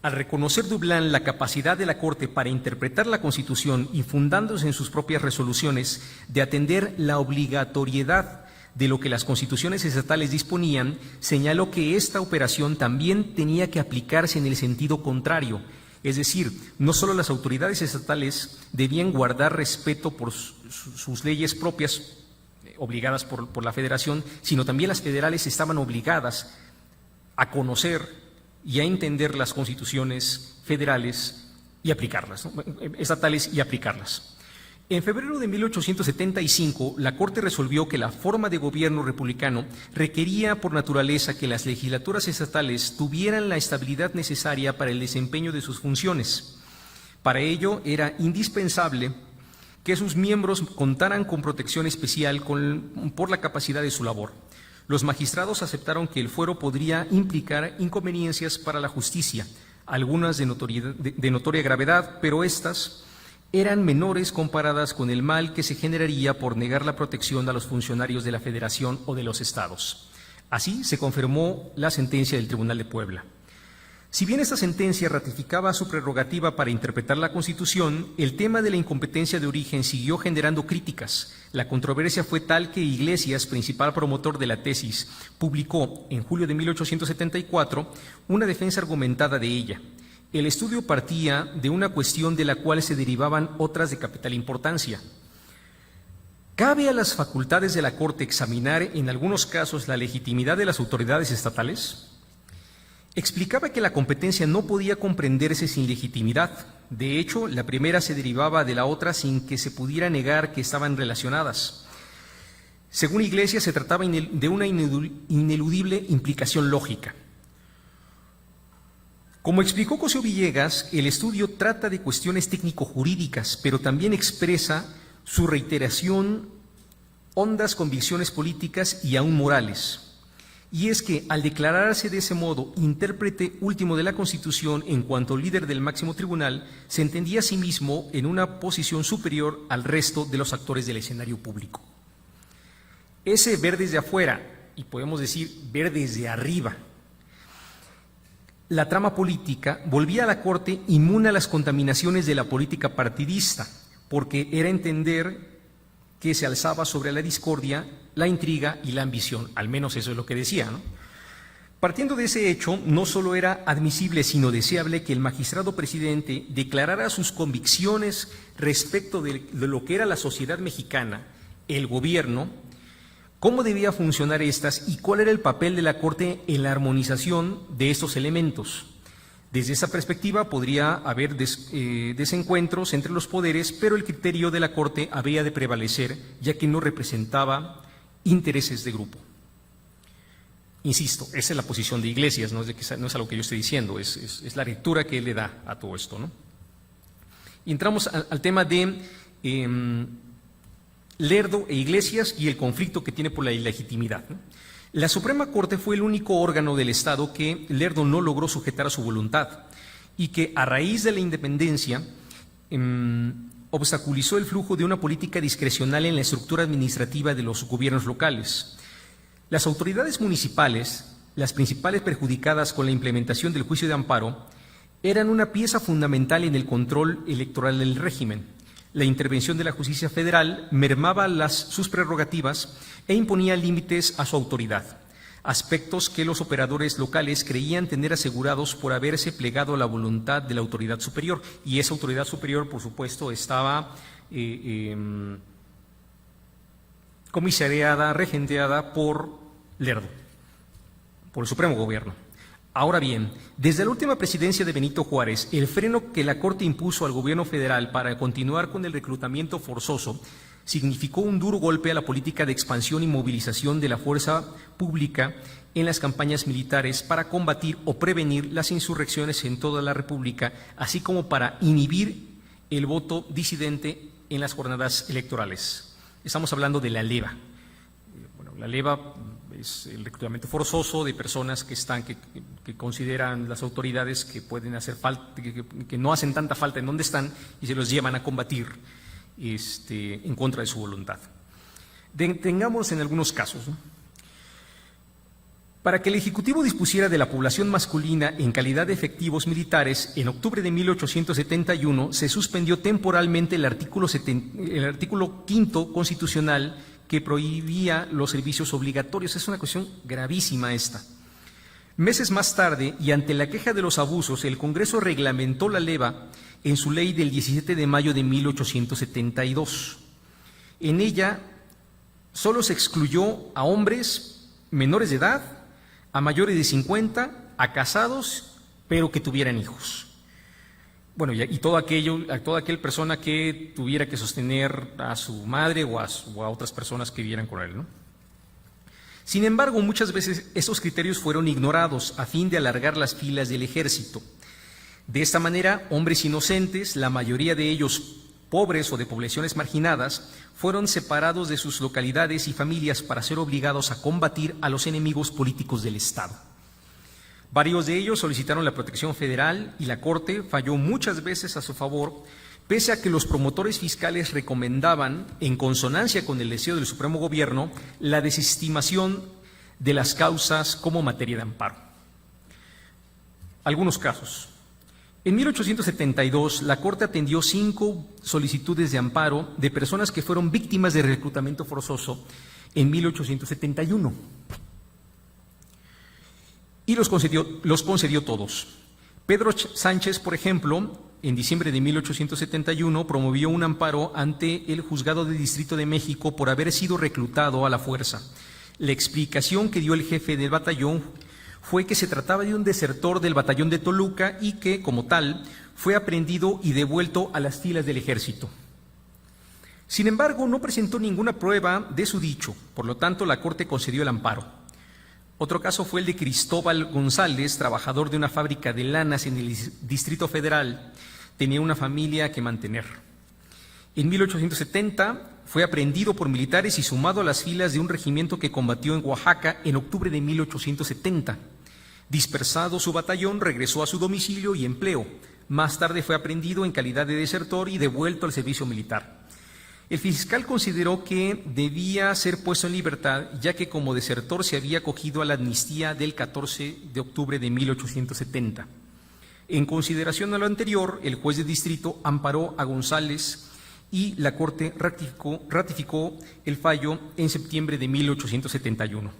Speaker 2: Al reconocer Dublán la capacidad de la Corte para interpretar la Constitución y fundándose en sus propias resoluciones de atender la obligatoriedad de lo que las constituciones estatales disponían, señaló que esta operación también tenía que aplicarse en el sentido contrario, es decir, no solo las autoridades estatales debían guardar respeto por sus leyes propias obligadas por la Federación, sino también las federales estaban obligadas a conocer y a entender las constituciones federales y aplicarlas, ¿no? Estatales y aplicarlas. En febrero de 1875, la Corte resolvió que la forma de gobierno republicano requería por naturaleza que las legislaturas estatales tuvieran la estabilidad necesaria para el desempeño de sus funciones. Para ello era indispensable que sus miembros contaran con protección especial por la capacidad de su labor. Los magistrados aceptaron que el fuero podría implicar inconveniencias para la justicia, algunas de notoria gravedad, pero estas eran menores comparadas con el mal que se generaría por negar la protección a los funcionarios de la Federación o de los estados. Así se confirmó la sentencia del Tribunal de Puebla. Si bien esta sentencia ratificaba su prerrogativa para interpretar la Constitución, el tema de la incompetencia de origen siguió generando críticas. La controversia fue tal que Iglesias, principal promotor de la tesis, publicó en julio de 1874 una defensa argumentada de ella. El estudio partía de una cuestión de la cual se derivaban otras de capital importancia. ¿Cabe a las facultades de la Corte examinar en algunos casos la legitimidad de las autoridades estatales? Explicaba que la competencia no podía comprenderse sin legitimidad. De hecho, la primera se derivaba de la otra sin que se pudiera negar que estaban relacionadas. Según Iglesias, se trataba de una ineludible implicación lógica. Como explicó Cosío Villegas, el estudio trata de cuestiones técnico-jurídicas, pero también expresa su reiteración, hondas convicciones políticas y aún morales. Y es que, al declararse de ese modo intérprete último de la Constitución en cuanto líder del máximo tribunal, se entendía a sí mismo en una posición superior al resto de los actores del escenario público. Ese ver desde afuera, y podemos decir ver desde arriba, la trama política volvía a la Corte inmune a las contaminaciones de la política partidista, porque era entender que se alzaba sobre la discordia, la intriga y la ambición, al menos eso es lo que decía, ¿no? Partiendo de ese hecho, no solo era admisible, sino deseable que el magistrado presidente declarara sus convicciones respecto de lo que era la sociedad mexicana, el gobierno, cómo debía funcionar estas y cuál era el papel de la Corte en la armonización de estos elementos. Desde esa perspectiva podría haber desencuentros entre los poderes, pero el criterio de la Corte había de prevalecer, ya que no representaba intereses de grupo. Insisto, esa es la posición de Iglesias, no es algo que yo estoy diciendo, es la lectura que él le da a todo esto, ¿no? Y entramos al tema de Lerdo e Iglesias y el conflicto que tiene por la ilegitimidad, ¿no? La Suprema Corte fue el único órgano del Estado que Lerdo no logró sujetar a su voluntad y que a raíz de la independencia obstaculizó el flujo de una política discrecional en la estructura administrativa de los gobiernos locales. Las autoridades municipales las principales perjudicadas con la implementación del juicio de amparo, eran una pieza fundamental en el control electoral del régimen. La intervención de la justicia federal mermaba sus prerrogativas e imponía límites a su autoridad, aspectos que los operadores locales creían tener asegurados por haberse plegado a la voluntad de la autoridad superior. Y esa autoridad superior, por supuesto, estaba comisariada, regenteada por Lerdo, por el Supremo Gobierno. Ahora bien, desde la última presidencia de Benito Juárez, el freno que la Corte impuso al gobierno federal para continuar con el reclutamiento forzoso significó un duro golpe a la política de expansión y movilización de la fuerza pública en las campañas militares para combatir o prevenir las insurrecciones en toda la República, así como para inhibir el voto disidente en las jornadas electorales. Estamos hablando de la leva. Bueno, la leva es el reclutamiento forzoso de personas que consideran las autoridades que pueden hacer falta, que no hacen tanta falta en donde están y se los llevan a combatir en contra de su voluntad. Detengamos en algunos casos, ¿no? Para que el Ejecutivo dispusiera de la población masculina en calidad de efectivos militares, en octubre de 1871 se suspendió temporalmente el artículo 5º constitucional que prohibía los servicios obligatorios. Es una cuestión gravísima esta. Meses más tarde, y ante la queja de los abusos, el Congreso reglamentó la leva en su ley del 17 de mayo de 1872. En ella solo se excluyó a hombres menores de edad, a mayores de 50, a casados, pero que tuvieran hijos. Bueno, y toda aquella persona que tuviera que sostener a su madre o a otras personas que vivieran con él, ¿no? Sin embargo, muchas veces esos criterios fueron ignorados a fin de alargar las filas del ejército. De esta manera, hombres inocentes, la mayoría de ellos pobres o de poblaciones marginadas, fueron separados de sus localidades y familias para ser obligados a combatir a los enemigos políticos del Estado. Varios de ellos solicitaron la protección federal y la Corte falló muchas veces a su favor, pese a que los promotores fiscales recomendaban, en consonancia con el deseo del Supremo Gobierno, la desestimación de las causas como materia de amparo. Algunos casos. En 1872, la Corte atendió 5 solicitudes de amparo de personas que fueron víctimas de reclutamiento forzoso en 1871 y los concedió todos. Pedro Sánchez, por ejemplo, en diciembre de 1871 promovió un amparo ante el Juzgado de Distrito de México por haber sido reclutado a la fuerza. La explicación que dio el jefe del batallón fue que se trataba de un desertor del batallón de Toluca y que, como tal, fue aprehendido y devuelto a las filas del ejército. Sin embargo, no presentó ninguna prueba de su dicho, por lo tanto, la Corte concedió el amparo. Otro caso fue el de Cristóbal González, trabajador de una fábrica de lanas en el Distrito Federal. Tenía una familia que mantener. En 1870 fue aprehendido por militares y sumado a las filas de un regimiento que combatió en Oaxaca en octubre de 1870. Dispersado su batallón, regresó a su domicilio y empleo. Más tarde fue aprehendido en calidad de desertor y devuelto al servicio militar. El fiscal consideró que debía ser puesto en libertad, ya que como desertor se había acogido a la amnistía del 14 de octubre de 1870. En consideración a lo anterior, el juez de distrito amparó a González y la Corte ratificó el fallo en septiembre de 1871.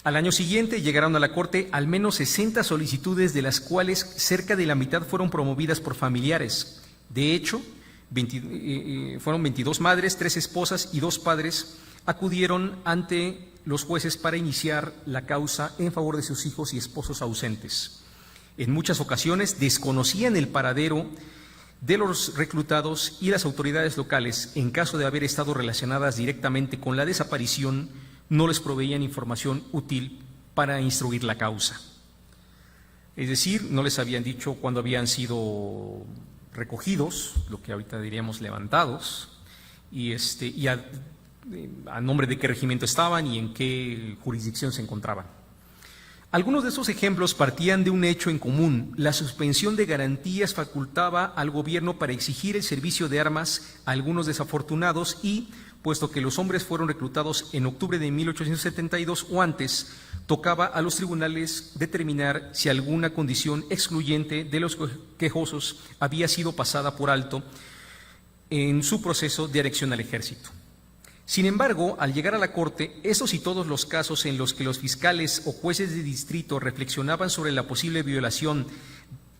Speaker 2: Al año siguiente llegaron a la Corte al menos 60 solicitudes, de las cuales cerca de la mitad fueron promovidas por familiares. De hecho, fueron 22 madres, 3 esposas y 2 padres acudieron ante los jueces para iniciar la causa en favor de sus hijos y esposos ausentes. En muchas ocasiones desconocían el paradero de los reclutados y las autoridades locales, en caso de haber estado relacionadas directamente con la desaparición, no les proveían información útil para instruir la causa. Es decir, no les habían dicho cuándo habían sido recogidos, lo que ahorita diríamos levantados, y a nombre de qué regimiento estaban y en qué jurisdicción se encontraban. Algunos de esos ejemplos partían de un hecho en común: la suspensión de garantías facultaba al gobierno para exigir el servicio de armas a algunos desafortunados y, puesto que los hombres fueron reclutados en octubre de 1872 o antes, tocaba a los tribunales determinar si alguna condición excluyente de los quejosos había sido pasada por alto en su proceso de elección al ejército. Sin embargo, al llegar a la Corte, esos y todos los casos en los que los fiscales o jueces de distrito reflexionaban sobre la posible violación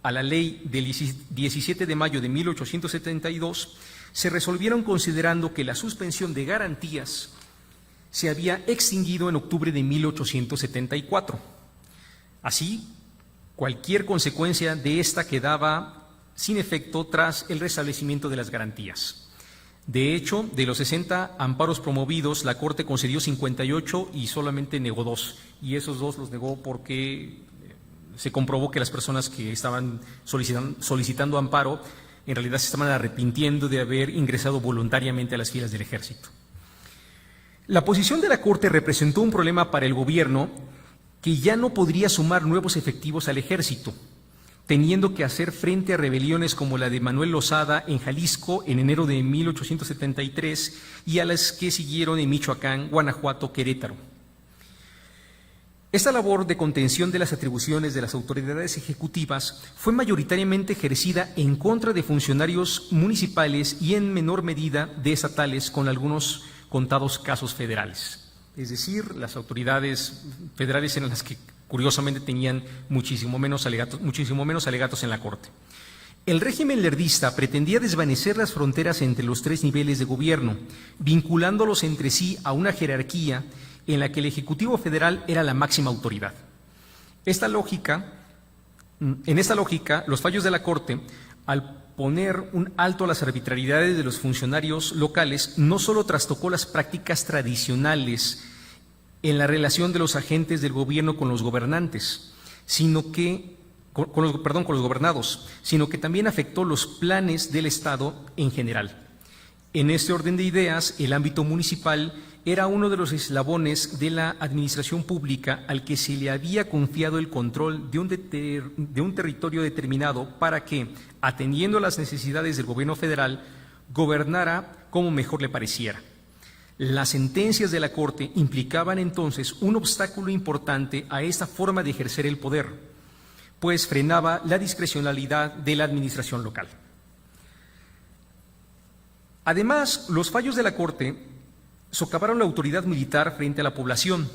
Speaker 2: a la ley del 17 de mayo de 1872, se resolvieron considerando que la suspensión de garantías se había extinguido en octubre de 1874. Así, cualquier consecuencia de esta quedaba sin efecto tras el restablecimiento de las garantías. De hecho, de los 60 amparos promovidos, la Corte concedió 58 y solamente negó 2. Y esos 2 los negó porque se comprobó que las personas que estaban solicitando amparo en realidad se estaban arrepintiendo de haber ingresado voluntariamente a las filas del ejército. La posición de la Corte representó un problema para el gobierno, que ya no podría sumar nuevos efectivos al ejército, teniendo que hacer frente a rebeliones como la de Manuel Lozada en Jalisco en enero de 1873 y a las que siguieron en Michoacán, Guanajuato, Querétaro. Esta labor de contención de las atribuciones de las autoridades ejecutivas fue mayoritariamente ejercida en contra de funcionarios municipales y en menor medida de estatales, con algunos contados casos federales. Es decir, las autoridades federales eran las que curiosamente tenían muchísimo menos alegatos en la Corte. El régimen lerdista pretendía desvanecer las fronteras entre los 3 niveles de gobierno, vinculándolos entre sí a una jerarquía en la que el Ejecutivo Federal era la máxima autoridad. En esta lógica, los fallos de la Corte, al poner un alto a las arbitrariedades de los funcionarios locales, no solo trastocó las prácticas tradicionales en la relación de los agentes del gobierno con los gobernantes, con los gobernados, sino que también afectó los planes del Estado en general. En este orden de ideas, el ámbito municipal era uno de los eslabones de la administración pública al que se le había confiado el control de un territorio determinado para que, atendiendo a las necesidades del gobierno federal, gobernara como mejor le pareciera. Las sentencias de la Corte implicaban entonces un obstáculo importante a esta forma de ejercer el poder, pues frenaba la discrecionalidad de la administración local. Además, los fallos de la Corte socavaron la autoridad militar frente a la población.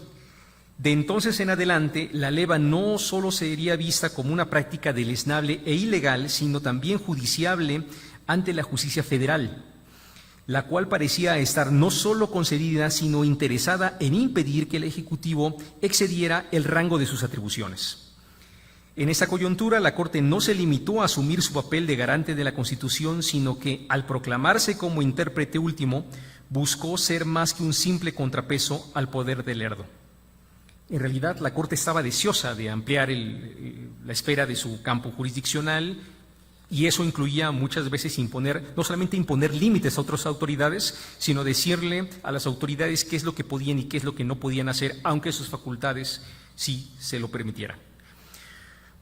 Speaker 2: De entonces en adelante, la leva no solo sería vista como una práctica deleznable e ilegal, sino también judiciable ante la justicia federal, la cual parecía estar no solo concedida, sino interesada en impedir que el Ejecutivo excediera el rango de sus atribuciones. En esta coyuntura, la Corte no se limitó a asumir su papel de garante de la Constitución, sino que, al proclamarse como intérprete último, buscó ser más que un simple contrapeso al poder del Lerdo. En realidad, la Corte estaba deseosa de ampliar la esfera de su campo jurisdiccional, y eso incluía muchas veces no solamente imponer límites a otras autoridades, sino decirle a las autoridades qué es lo que podían y qué es lo que no podían hacer, aunque sus facultades sí se lo permitieran.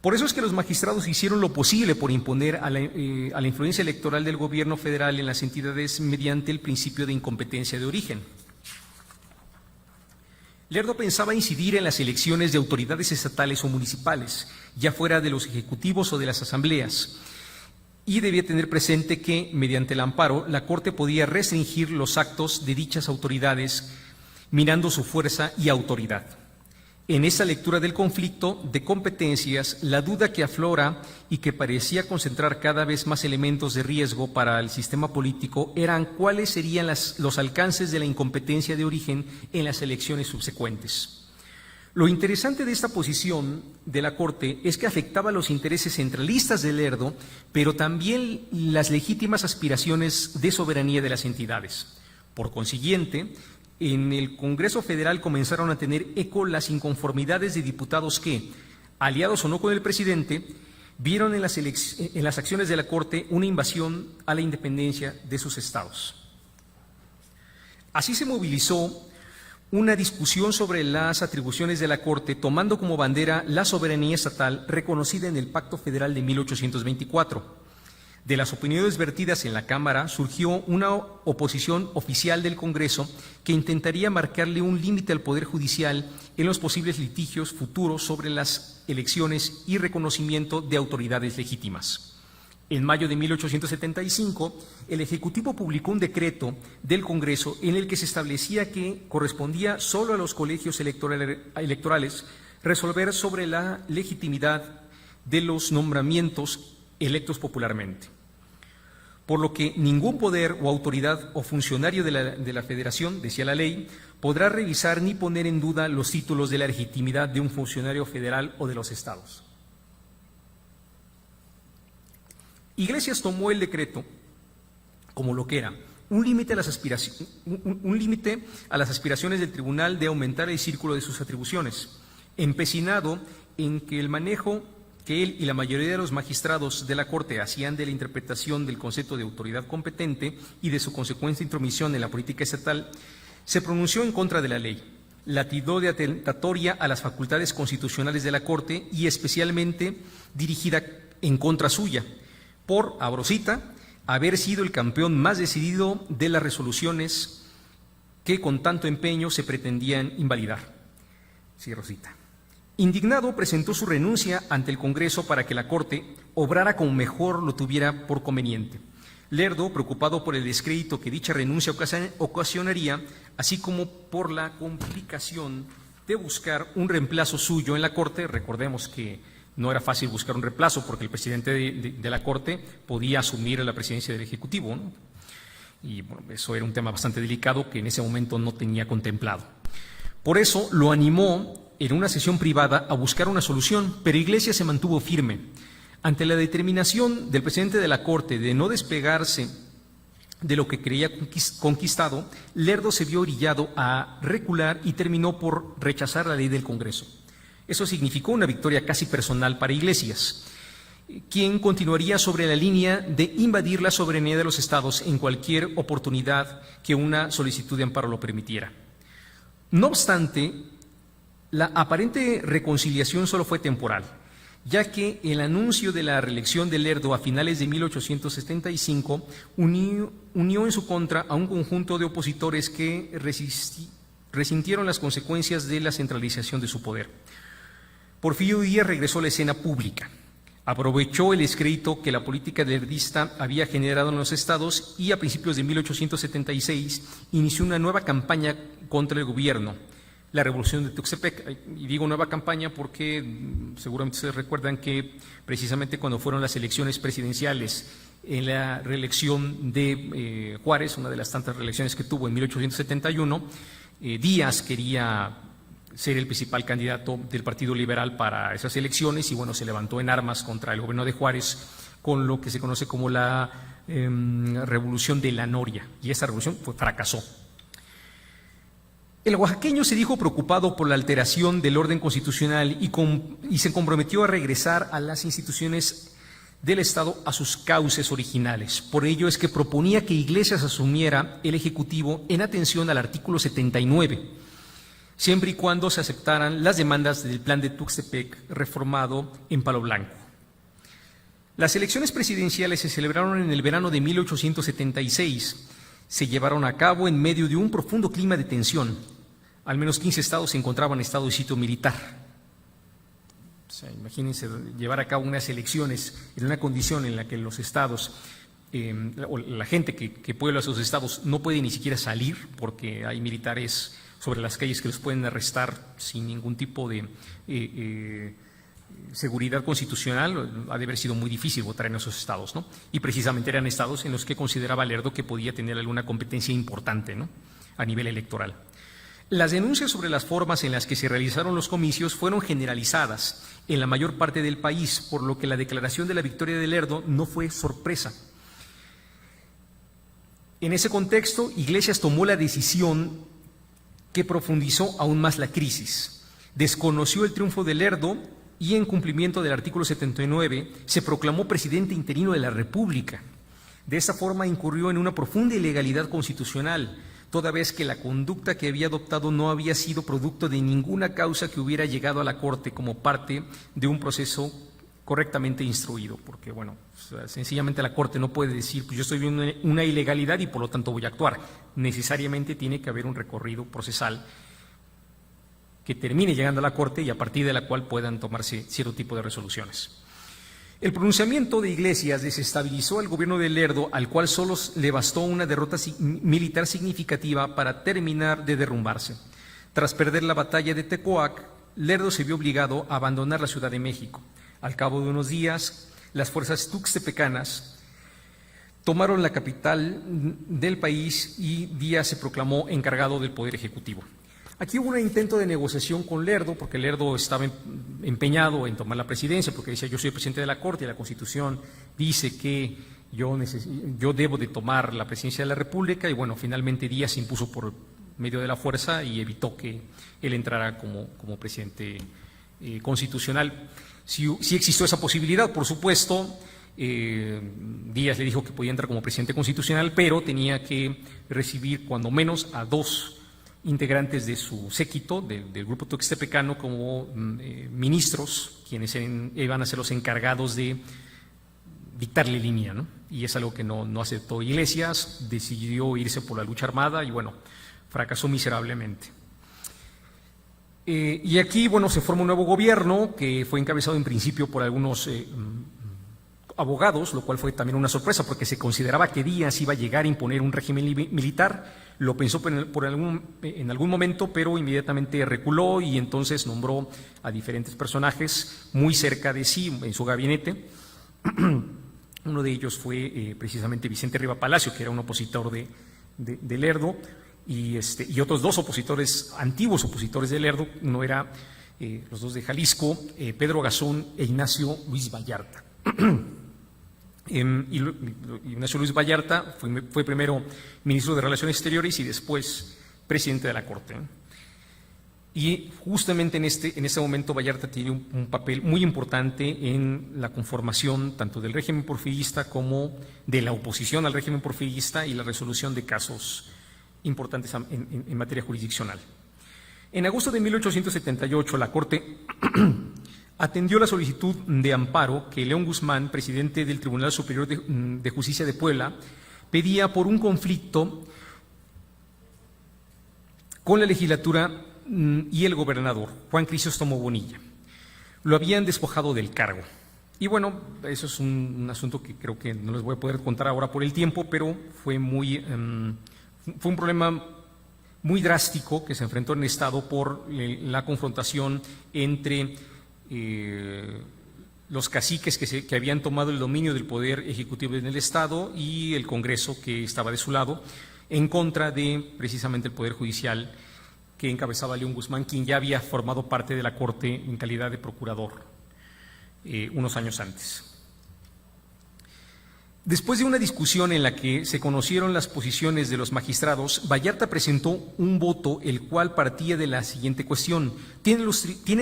Speaker 2: Por eso es que los magistrados hicieron lo posible por imponer a la influencia electoral del gobierno federal en las entidades mediante el principio de incompetencia de origen. Lerdo pensaba incidir en las elecciones de autoridades estatales o municipales, ya fuera de los ejecutivos o de las asambleas, y debía tener presente que, mediante el amparo, la Corte podía restringir los actos de dichas autoridades, minando su fuerza y autoridad. En esa lectura del conflicto de competencias, la duda que aflora y que parecía concentrar cada vez más elementos de riesgo para el sistema político eran cuáles serían los alcances de la incompetencia de origen en las elecciones subsecuentes. Lo interesante de esta posición de la Corte es que afectaba los intereses centralistas de Lerdo, pero también las legítimas aspiraciones de soberanía de las entidades. Por consiguiente, en el Congreso Federal comenzaron a tener eco las inconformidades de diputados que, aliados o no con el presidente, vieron en las acciones de la Corte una invasión a la independencia de sus estados. Así se movilizó una discusión sobre las atribuciones de la Corte, tomando como bandera la soberanía estatal reconocida en el Pacto Federal de 1824. De las opiniones vertidas en la Cámara surgió una oposición oficial del Congreso que intentaría marcarle un límite al Poder Judicial en los posibles litigios futuros sobre las elecciones y reconocimiento de autoridades legítimas. En mayo de 1875, el Ejecutivo publicó un decreto del Congreso en el que se establecía que correspondía solo a los colegios electorales resolver sobre la legitimidad de los nombramientos electos popularmente, por lo que ningún poder o autoridad o funcionario de la Federación, decía la ley, podrá revisar ni poner en duda los títulos de la legitimidad de un funcionario federal o de los estados. Iglesias tomó el decreto como lo que era, un límite a las aspiraciones del tribunal de aumentar el círculo de sus atribuciones, empecinado en que el manejo que él y la mayoría de los magistrados de la Corte hacían de la interpretación del concepto de autoridad competente y de su consecuente intromisión en la política estatal, se pronunció en contra de la ley, la tildó de atentatoria a las facultades constitucionales de la Corte y especialmente dirigida en contra suya, por, abro cita, haber sido el campeón más decidido de las resoluciones que con tanto empeño se pretendían invalidar. Cierro cita. Indignado, presentó su renuncia ante el Congreso para que la Corte obrara como mejor lo tuviera por conveniente. Lerdo, preocupado por el descrédito que dicha renuncia ocasionaría, así como por la complicación de buscar un reemplazo suyo en la Corte, recordemos que no era fácil buscar un reemplazo porque el presidente de la Corte podía asumir la presidencia del Ejecutivo, ¿no? Y bueno, eso era un tema bastante delicado que en ese momento no tenía contemplado. Por eso lo animó en una sesión privada a buscar una solución, pero Iglesias se mantuvo firme. Ante la determinación del presidente de la Corte de no despegarse de lo que creía conquistado, Lerdo se vio orillado a recular y terminó por rechazar la ley del Congreso. Eso significó una victoria casi personal para Iglesias, quien continuaría sobre la línea de invadir la soberanía de los estados en cualquier oportunidad que una solicitud de amparo lo permitiera. No obstante, la aparente reconciliación solo fue temporal, ya que el anuncio de la reelección de Lerdo a finales de 1875 unió en su contra a un conjunto de opositores que resintieron las consecuencias de la centralización de su poder. Porfirio Díaz regresó a la escena pública, aprovechó el descrédito que la política lerdista había generado en los estados y a principios de 1876 inició una nueva campaña contra el gobierno, la Revolución de Tuxtepec. Y digo nueva campaña porque seguramente ustedes recuerdan que precisamente cuando fueron las elecciones presidenciales, en la reelección de Juárez, una de las tantas reelecciones que tuvo en 1871, Díaz quería ser el principal candidato del Partido Liberal para esas elecciones y bueno, se levantó en armas contra el gobierno de Juárez con lo que se conoce como la Revolución de la Noria, y esa revolución fracasó. El oaxaqueño se dijo preocupado por la alteración del orden constitucional y se comprometió a regresar a las instituciones del Estado a sus cauces originales. Por ello es que proponía que Iglesias asumiera el Ejecutivo en atención al artículo 79, siempre y cuando se aceptaran las demandas del Plan de Tuxtepec reformado en Palo Blanco. Las elecciones presidenciales se celebraron en el verano de 1876. Se llevaron a cabo en medio de un profundo clima de tensión. Al menos 15 estados se encontraban en estado de sitio militar. O sea, imagínense llevar a cabo unas elecciones en una condición en la que los estados, o la gente que puebla esos estados no puede ni siquiera salir porque hay militares sobre las calles que los pueden arrestar sin ningún tipo de seguridad constitucional. Ha de haber sido muy difícil votar en esos estados, ¿no? Y precisamente eran estados en los que consideraba Lerdo que podía tener alguna competencia importante, ¿no?, a nivel electoral. Las denuncias sobre las formas en las que se realizaron los comicios fueron generalizadas en la mayor parte del país, por lo que la declaración de la victoria de Lerdo no fue sorpresa. En ese contexto, Iglesias tomó la decisión que profundizó aún más la crisis. Desconoció el triunfo de Lerdo y, en cumplimiento del artículo 79, se proclamó presidente interino de la República. De esta forma incurrió en una profunda ilegalidad constitucional, toda vez que la conducta que había adoptado no había sido producto de ninguna causa que hubiera llegado a la Corte como parte de un proceso correctamente instruido, porque bueno, sencillamente la Corte no puede decir, pues yo estoy viendo una ilegalidad y por lo tanto voy a actuar. Necesariamente tiene que haber un recorrido procesal que termine llegando a la Corte y a partir de la cual puedan tomarse cierto tipo de resoluciones. El pronunciamiento de Iglesias desestabilizó al gobierno de Lerdo, al cual solo le bastó una derrota militar significativa para terminar de derrumbarse. Tras perder la batalla de Tecoac, Lerdo se vio obligado a abandonar la Ciudad de México. Al cabo de unos días, las fuerzas tuxtepecanas tomaron la capital del país y Díaz se proclamó encargado del Poder Ejecutivo. Aquí hubo un intento de negociación con Lerdo, porque Lerdo estaba empeñado en tomar la presidencia, porque decía, yo soy presidente de la Corte y la Constitución dice que yo debo de tomar la presidencia de la República, y bueno, finalmente Díaz se impuso por medio de la fuerza y evitó que él entrara como presidente constitucional. Sí existió esa posibilidad, por supuesto. Díaz le dijo que podía entrar como presidente constitucional, pero tenía que recibir cuando menos a 2 integrantes de su séquito, del grupo tuxtepecano, como ministros, quienes iban a ser los encargados de dictarle línea, ¿no? Y es algo que no aceptó Iglesias, decidió irse por la lucha armada y bueno, fracasó miserablemente. Y aquí, bueno, se forma un nuevo gobierno que fue encabezado en principio por algunos abogados, lo cual fue también una sorpresa porque se consideraba que Díaz iba a llegar a imponer un régimen militar. Lo pensó en algún momento, pero inmediatamente reculó y entonces nombró a diferentes personajes muy cerca de sí en su gabinete. Uno de ellos fue precisamente Vicente Riva Palacio, que era un opositor de Lerdo, y otros 2 opositores, antiguos opositores de Lerdo. Uno era los 2 de Jalisco, Pedro Gazón e Ignacio Luis Vallarta. Ignacio Luis Vallarta fue primero ministro de Relaciones Exteriores y después presidente de la Corte. Y justamente en este momento Vallarta tiene un papel muy importante en la conformación tanto del régimen porfirista como de la oposición al régimen porfirista y la resolución de casos importantes en materia jurisdiccional. En agosto de 1878 la Corte atendió la solicitud de amparo que León Guzmán, presidente del Tribunal Superior de Justicia de Puebla, pedía por un conflicto con la legislatura y el gobernador, Juan Crisóstomo Bonilla. Lo habían despojado del cargo. Y bueno, eso es un asunto que creo que no les voy a poder contar ahora por el tiempo, pero fue un problema muy drástico que se enfrentó en el Estado por la confrontación entre los caciques que habían tomado el dominio del poder ejecutivo en el Estado y el Congreso que estaba de su lado, en contra de precisamente el Poder Judicial que encabezaba León Guzmán, quien ya había formado parte de la Corte en calidad de procurador unos años antes. Después de una discusión en la que se conocieron las posiciones de los magistrados, Vallarta presentó un voto el cual partía de la siguiente cuestión: ¿Tienen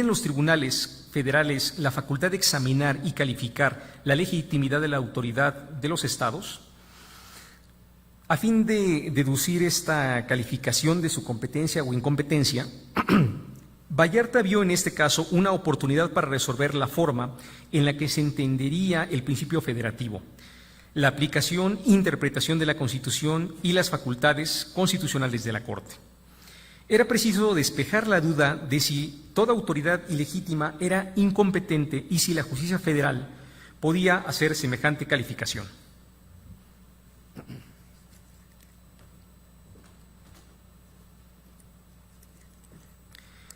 Speaker 2: los tribunales federales la facultad de examinar y calificar la legitimidad de la autoridad de los estados? A fin de deducir esta calificación de su competencia o incompetencia, Vallarta vio en este caso una oportunidad para resolver la forma en la que se entendería el principio federativo, la aplicación e interpretación de la Constitución y las facultades constitucionales de la Corte. Era preciso despejar la duda de si toda autoridad ilegítima era incompetente y si la justicia federal podía hacer semejante calificación.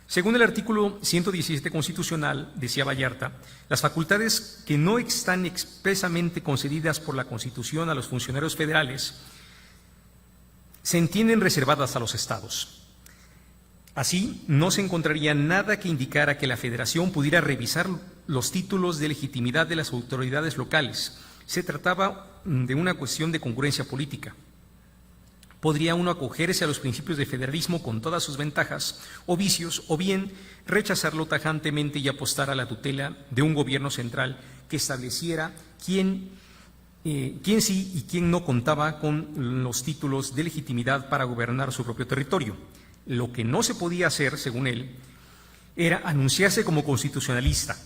Speaker 2: Según el artículo 117 constitucional, decía Vallarta, las facultades que no están expresamente concedidas por la Constitución a los funcionarios federales se entienden reservadas a los estados. Así, no se encontraría nada que indicara que la Federación pudiera revisar los títulos de legitimidad de las autoridades locales. Se trataba de una cuestión de congruencia política. Podría uno acogerse a los principios de federalismo con todas sus ventajas o vicios, o bien rechazarlo tajantemente y apostar a la tutela de un gobierno central que estableciera quién quién sí y quién no contaba con los títulos de legitimidad para gobernar su propio territorio. Lo que no se podía hacer, según él, era anunciarse como constitucionalista,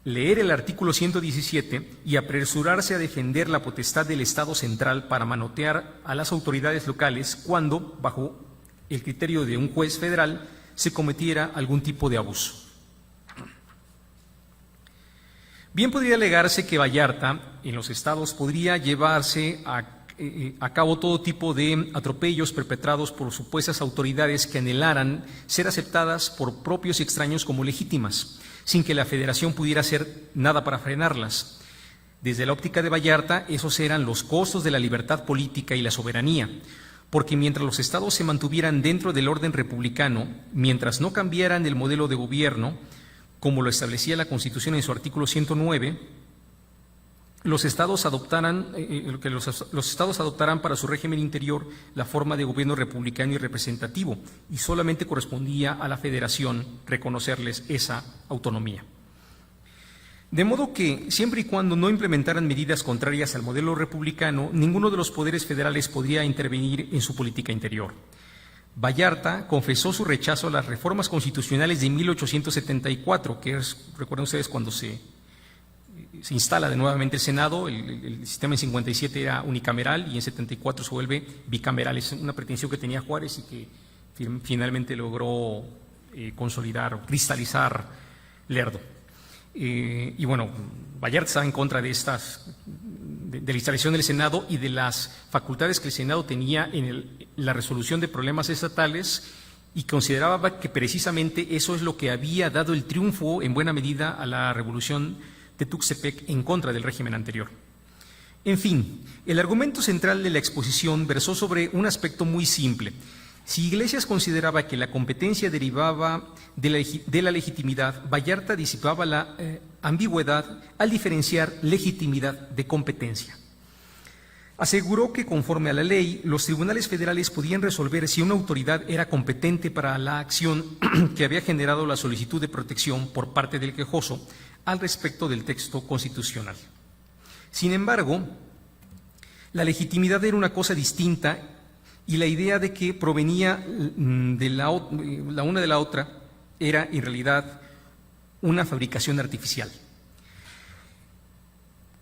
Speaker 2: leer el artículo 117 y apresurarse a defender la potestad del Estado central para manotear a las autoridades locales cuando, bajo el criterio de un juez federal, se cometiera algún tipo de abuso. Bien podría alegarse que Vallarta, en los estados, podría llevarse a cabo todo tipo de atropellos perpetrados por supuestas autoridades que anhelaran ser aceptadas por propios y extraños como legítimas, sin que la Federación pudiera hacer nada para frenarlas. Desde la óptica de Vallarta, esos eran los costos de la libertad política y la soberanía, porque mientras los estados se mantuvieran dentro del orden republicano, mientras no cambiaran el modelo de gobierno, como lo establecía la Constitución en su artículo 109, los estados adoptarán para su régimen interior la forma de gobierno republicano y representativo, y solamente correspondía a la Federación reconocerles esa autonomía. De modo que, siempre y cuando no implementaran medidas contrarias al modelo republicano, ninguno de los poderes federales podría intervenir en su política interior. Vallarta confesó su rechazo a las reformas constitucionales de 1874, que es, recuerden ustedes, cuando se instala de nuevamente el Senado. El sistema en 57 era unicameral y en 74 se vuelve bicameral. Es una pretensión que tenía Juárez y que finalmente logró consolidar, cristalizar Lerdo. Y bueno, Vallarta estaba en contra de la instalación del Senado y de las facultades que el Senado tenía en la resolución de problemas estatales, y consideraba que precisamente eso es lo que había dado el triunfo en buena medida a la revolución de Tuxtepec en contra del régimen anterior. En fin, el argumento central de la exposición versó sobre un aspecto muy simple. Si Iglesias consideraba que la competencia derivaba de la legitimidad, Vallarta disipaba la ambigüedad al diferenciar legitimidad de competencia. Aseguró que, conforme a la ley, los tribunales federales podían resolver si una autoridad era competente para la acción que había generado la solicitud de protección por parte del quejoso al respecto del texto constitucional. Sin embargo, la legitimidad era una cosa distinta, y la idea de que provenía de la una de la otra era en realidad una fabricación artificial.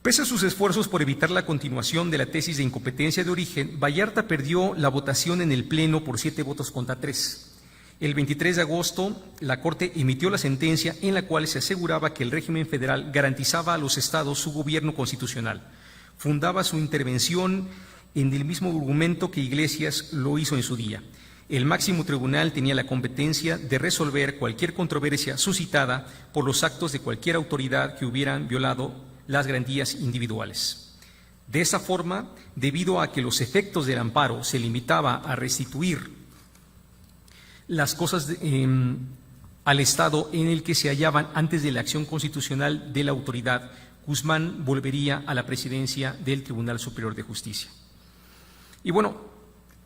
Speaker 2: Pese a sus esfuerzos por evitar la continuación de la tesis de incompetencia de origen, Vallarta perdió la votación en el Pleno por 7 votos contra 3. El 23 de agosto, la Corte emitió la sentencia en la cual se aseguraba que el régimen federal garantizaba a los estados su gobierno constitucional. Fundaba su intervención en el mismo argumento que Iglesias lo hizo en su día. El máximo tribunal tenía la competencia de resolver cualquier controversia suscitada por los actos de cualquier autoridad que hubieran violado las garantías individuales. De esa forma, debido a que los efectos del amparo se limitaba a restituir las cosas al estado en el que se hallaban antes de la acción constitucional de la autoridad, Guzmán volvería a la presidencia del Tribunal Superior de Justicia. Y bueno,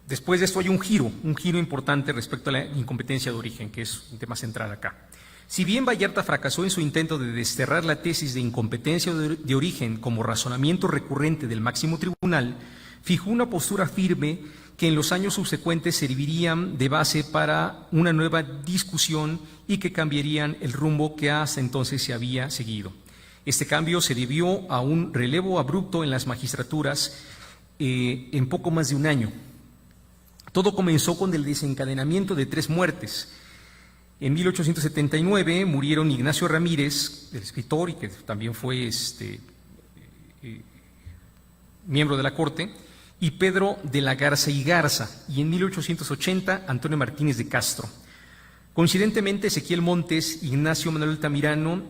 Speaker 2: después de esto hay un giro importante respecto a la incompetencia de origen, que es un tema central acá. Si bien Vallarta fracasó en su intento de desterrar la tesis de incompetencia de origen como razonamiento recurrente del máximo tribunal, fijó una postura firme que en los años subsecuentes servirían de base para una nueva discusión y que cambiarían el rumbo que hasta entonces se había seguido. Este cambio se debió a un relevo abrupto en las magistraturas en poco más de un año. Todo comenzó con el desencadenamiento de 3 muertes. En 1879 murieron Ignacio Ramírez, el escritor y que también fue miembro de la Corte, y Pedro de la Garza y Garza, y en 1880 Antonio Martínez de Castro. Coincidentemente, Ezequiel Montes, Ignacio Manuel Altamirano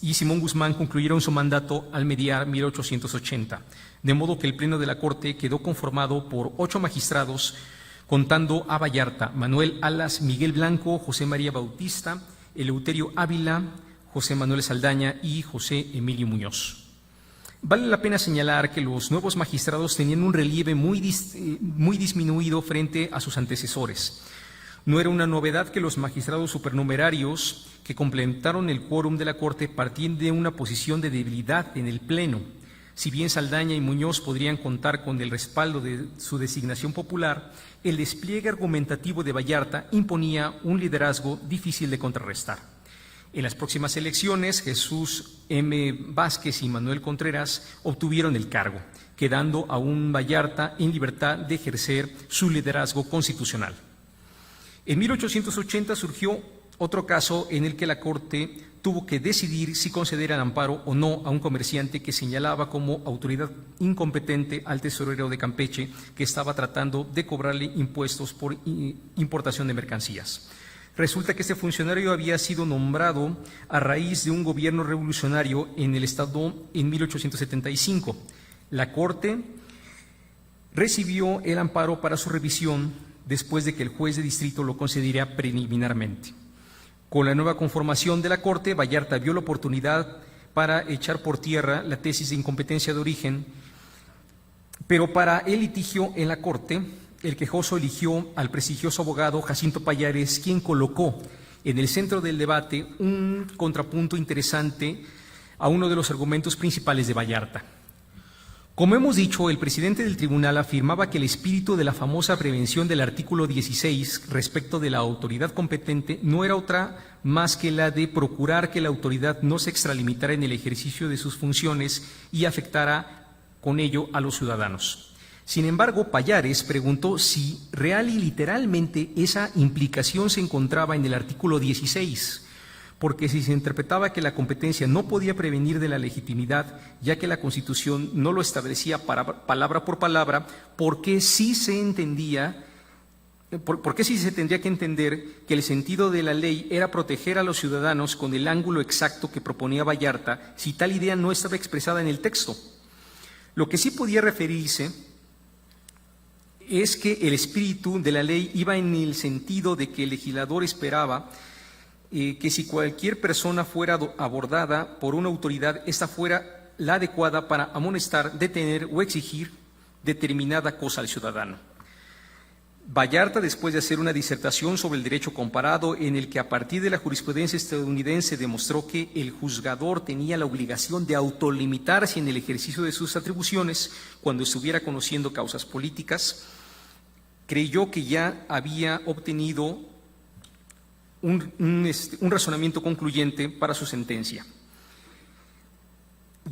Speaker 2: y Simón Guzmán concluyeron su mandato al mediar 1880, de modo que el Pleno de la Corte quedó conformado por 8 magistrados, contando a Vallarta, Manuel Alas, Miguel Blanco, José María Bautista, Eleuterio Ávila, José Manuel Saldaña y José Emilio Muñoz. Vale la pena señalar que los nuevos magistrados tenían un relieve muy disminuido frente a sus antecesores. No era una novedad que los magistrados supernumerarios que completaron el quórum de la Corte partían de una posición de debilidad en el Pleno. Si bien Saldaña y Muñoz podrían contar con el respaldo de su designación popular, el despliegue argumentativo de Vallarta imponía un liderazgo difícil de contrarrestar. En las próximas elecciones, Jesús M. Vázquez y Manuel Contreras obtuvieron el cargo, quedando a un Vallarta en libertad de ejercer su liderazgo constitucional. En 1880 surgió otro caso en el que la Corte tuvo que decidir si conceder el amparo o no a un comerciante que señalaba como autoridad incompetente al tesorero de Campeche, que estaba tratando de cobrarle impuestos por importación de mercancías. Resulta que este funcionario había sido nombrado a raíz de un gobierno revolucionario en el Estado en 1875. La Corte recibió el amparo para su revisión después de que el juez de distrito lo concediera preliminarmente. Con la nueva conformación de la Corte, Vallarta vio la oportunidad para echar por tierra la tesis de incompetencia de origen, pero para el litigio en la Corte, el quejoso eligió al prestigioso abogado Jacinto Pallares, quien colocó en el centro del debate un contrapunto interesante a uno de los argumentos principales de Vallarta. Como hemos dicho, el presidente del tribunal afirmaba que el espíritu de la famosa prevención del artículo 16 respecto de la autoridad competente no era otra más que la de procurar que la autoridad no se extralimitara en el ejercicio de sus funciones y afectara con ello a los ciudadanos. Sin embargo, Pallares preguntó si real y literalmente esa implicación se encontraba en el artículo 16, porque si se interpretaba que la competencia no podía prevenir de la legitimidad, ya que la Constitución no lo establecía palabra por palabra, ¿por qué sí se tendría que entender que el sentido de la ley era proteger a los ciudadanos con el ángulo exacto que proponía Vallarta, si tal idea no estaba expresada en el texto? Lo que sí podía referirse es que el espíritu de la ley iba en el sentido de que el legislador esperaba que si cualquier persona fuera abordada por una autoridad, esta fuera la adecuada para amonestar, detener o exigir determinada cosa al ciudadano. Vallarta, después de hacer una disertación sobre el derecho comparado, en el que a partir de la jurisprudencia estadounidense demostró que el juzgador tenía la obligación de autolimitarse en el ejercicio de sus atribuciones cuando estuviera conociendo causas políticas, creyó que ya había obtenido un razonamiento concluyente para su sentencia.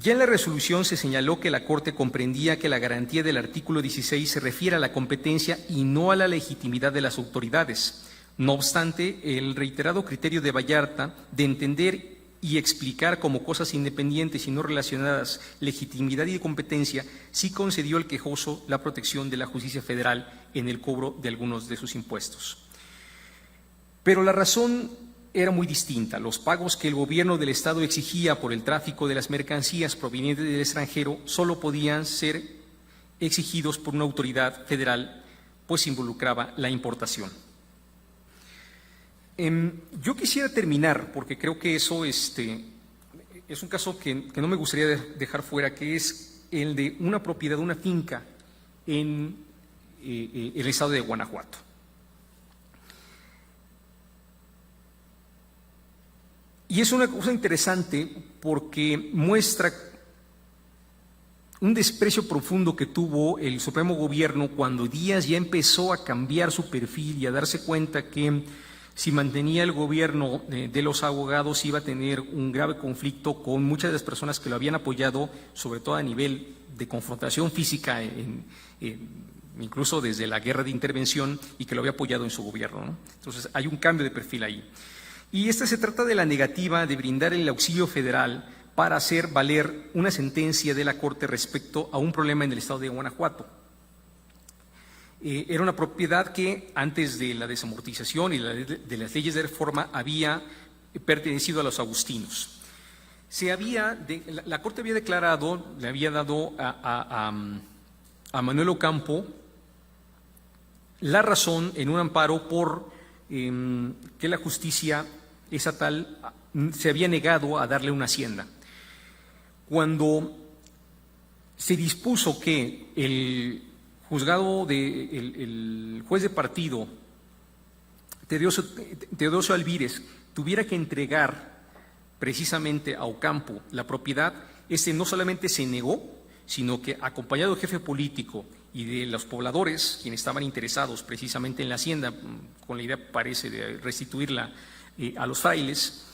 Speaker 2: Ya en la resolución se señaló que la Corte comprendía que la garantía del artículo 16 se refiere a la competencia y no a la legitimidad de las autoridades. No obstante, el reiterado criterio de Vallarta de entender y explicar como cosas independientes y no relacionadas legitimidad y competencia sí concedió al quejoso la protección de la justicia federal en el cobro de algunos de sus impuestos. Pero la razón era muy distinta. Los pagos que el gobierno del Estado exigía por el tráfico de las mercancías provenientes del extranjero solo podían ser exigidos por una autoridad federal, pues involucraba la importación. Yo quisiera terminar, porque creo que eso es un caso que no me gustaría dejar fuera, que es el de una propiedad, una finca en el estado de Guanajuato. Y es una cosa interesante porque muestra un desprecio profundo que tuvo el Supremo Gobierno cuando Díaz ya empezó a cambiar su perfil y a darse cuenta que si mantenía el gobierno de los abogados iba a tener un grave conflicto con muchas de las personas que lo habían apoyado, sobre todo a nivel de confrontación física, incluso desde la guerra de intervención, y que lo había apoyado en su gobierno, ¿no? Entonces hay un cambio de perfil ahí. Y se trata de la negativa de brindar el auxilio federal para hacer valer una sentencia de la Corte respecto a un problema en el estado de Guanajuato. Era una propiedad que antes de la desamortización y de las leyes de reforma había pertenecido a los agustinos. La Corte había declarado, le había dado a Manuel Ocampo la razón en un amparo por que la justicia estatal se había negado a darle una hacienda. Cuando se dispuso que el juez de partido, Teodosio Alvírez, tuviera que entregar precisamente a Ocampo la propiedad, no solamente se negó, sino que acompañado del jefe político y de los pobladores, quienes estaban interesados precisamente en la hacienda, con la idea, parece, de restituirla a los frailes,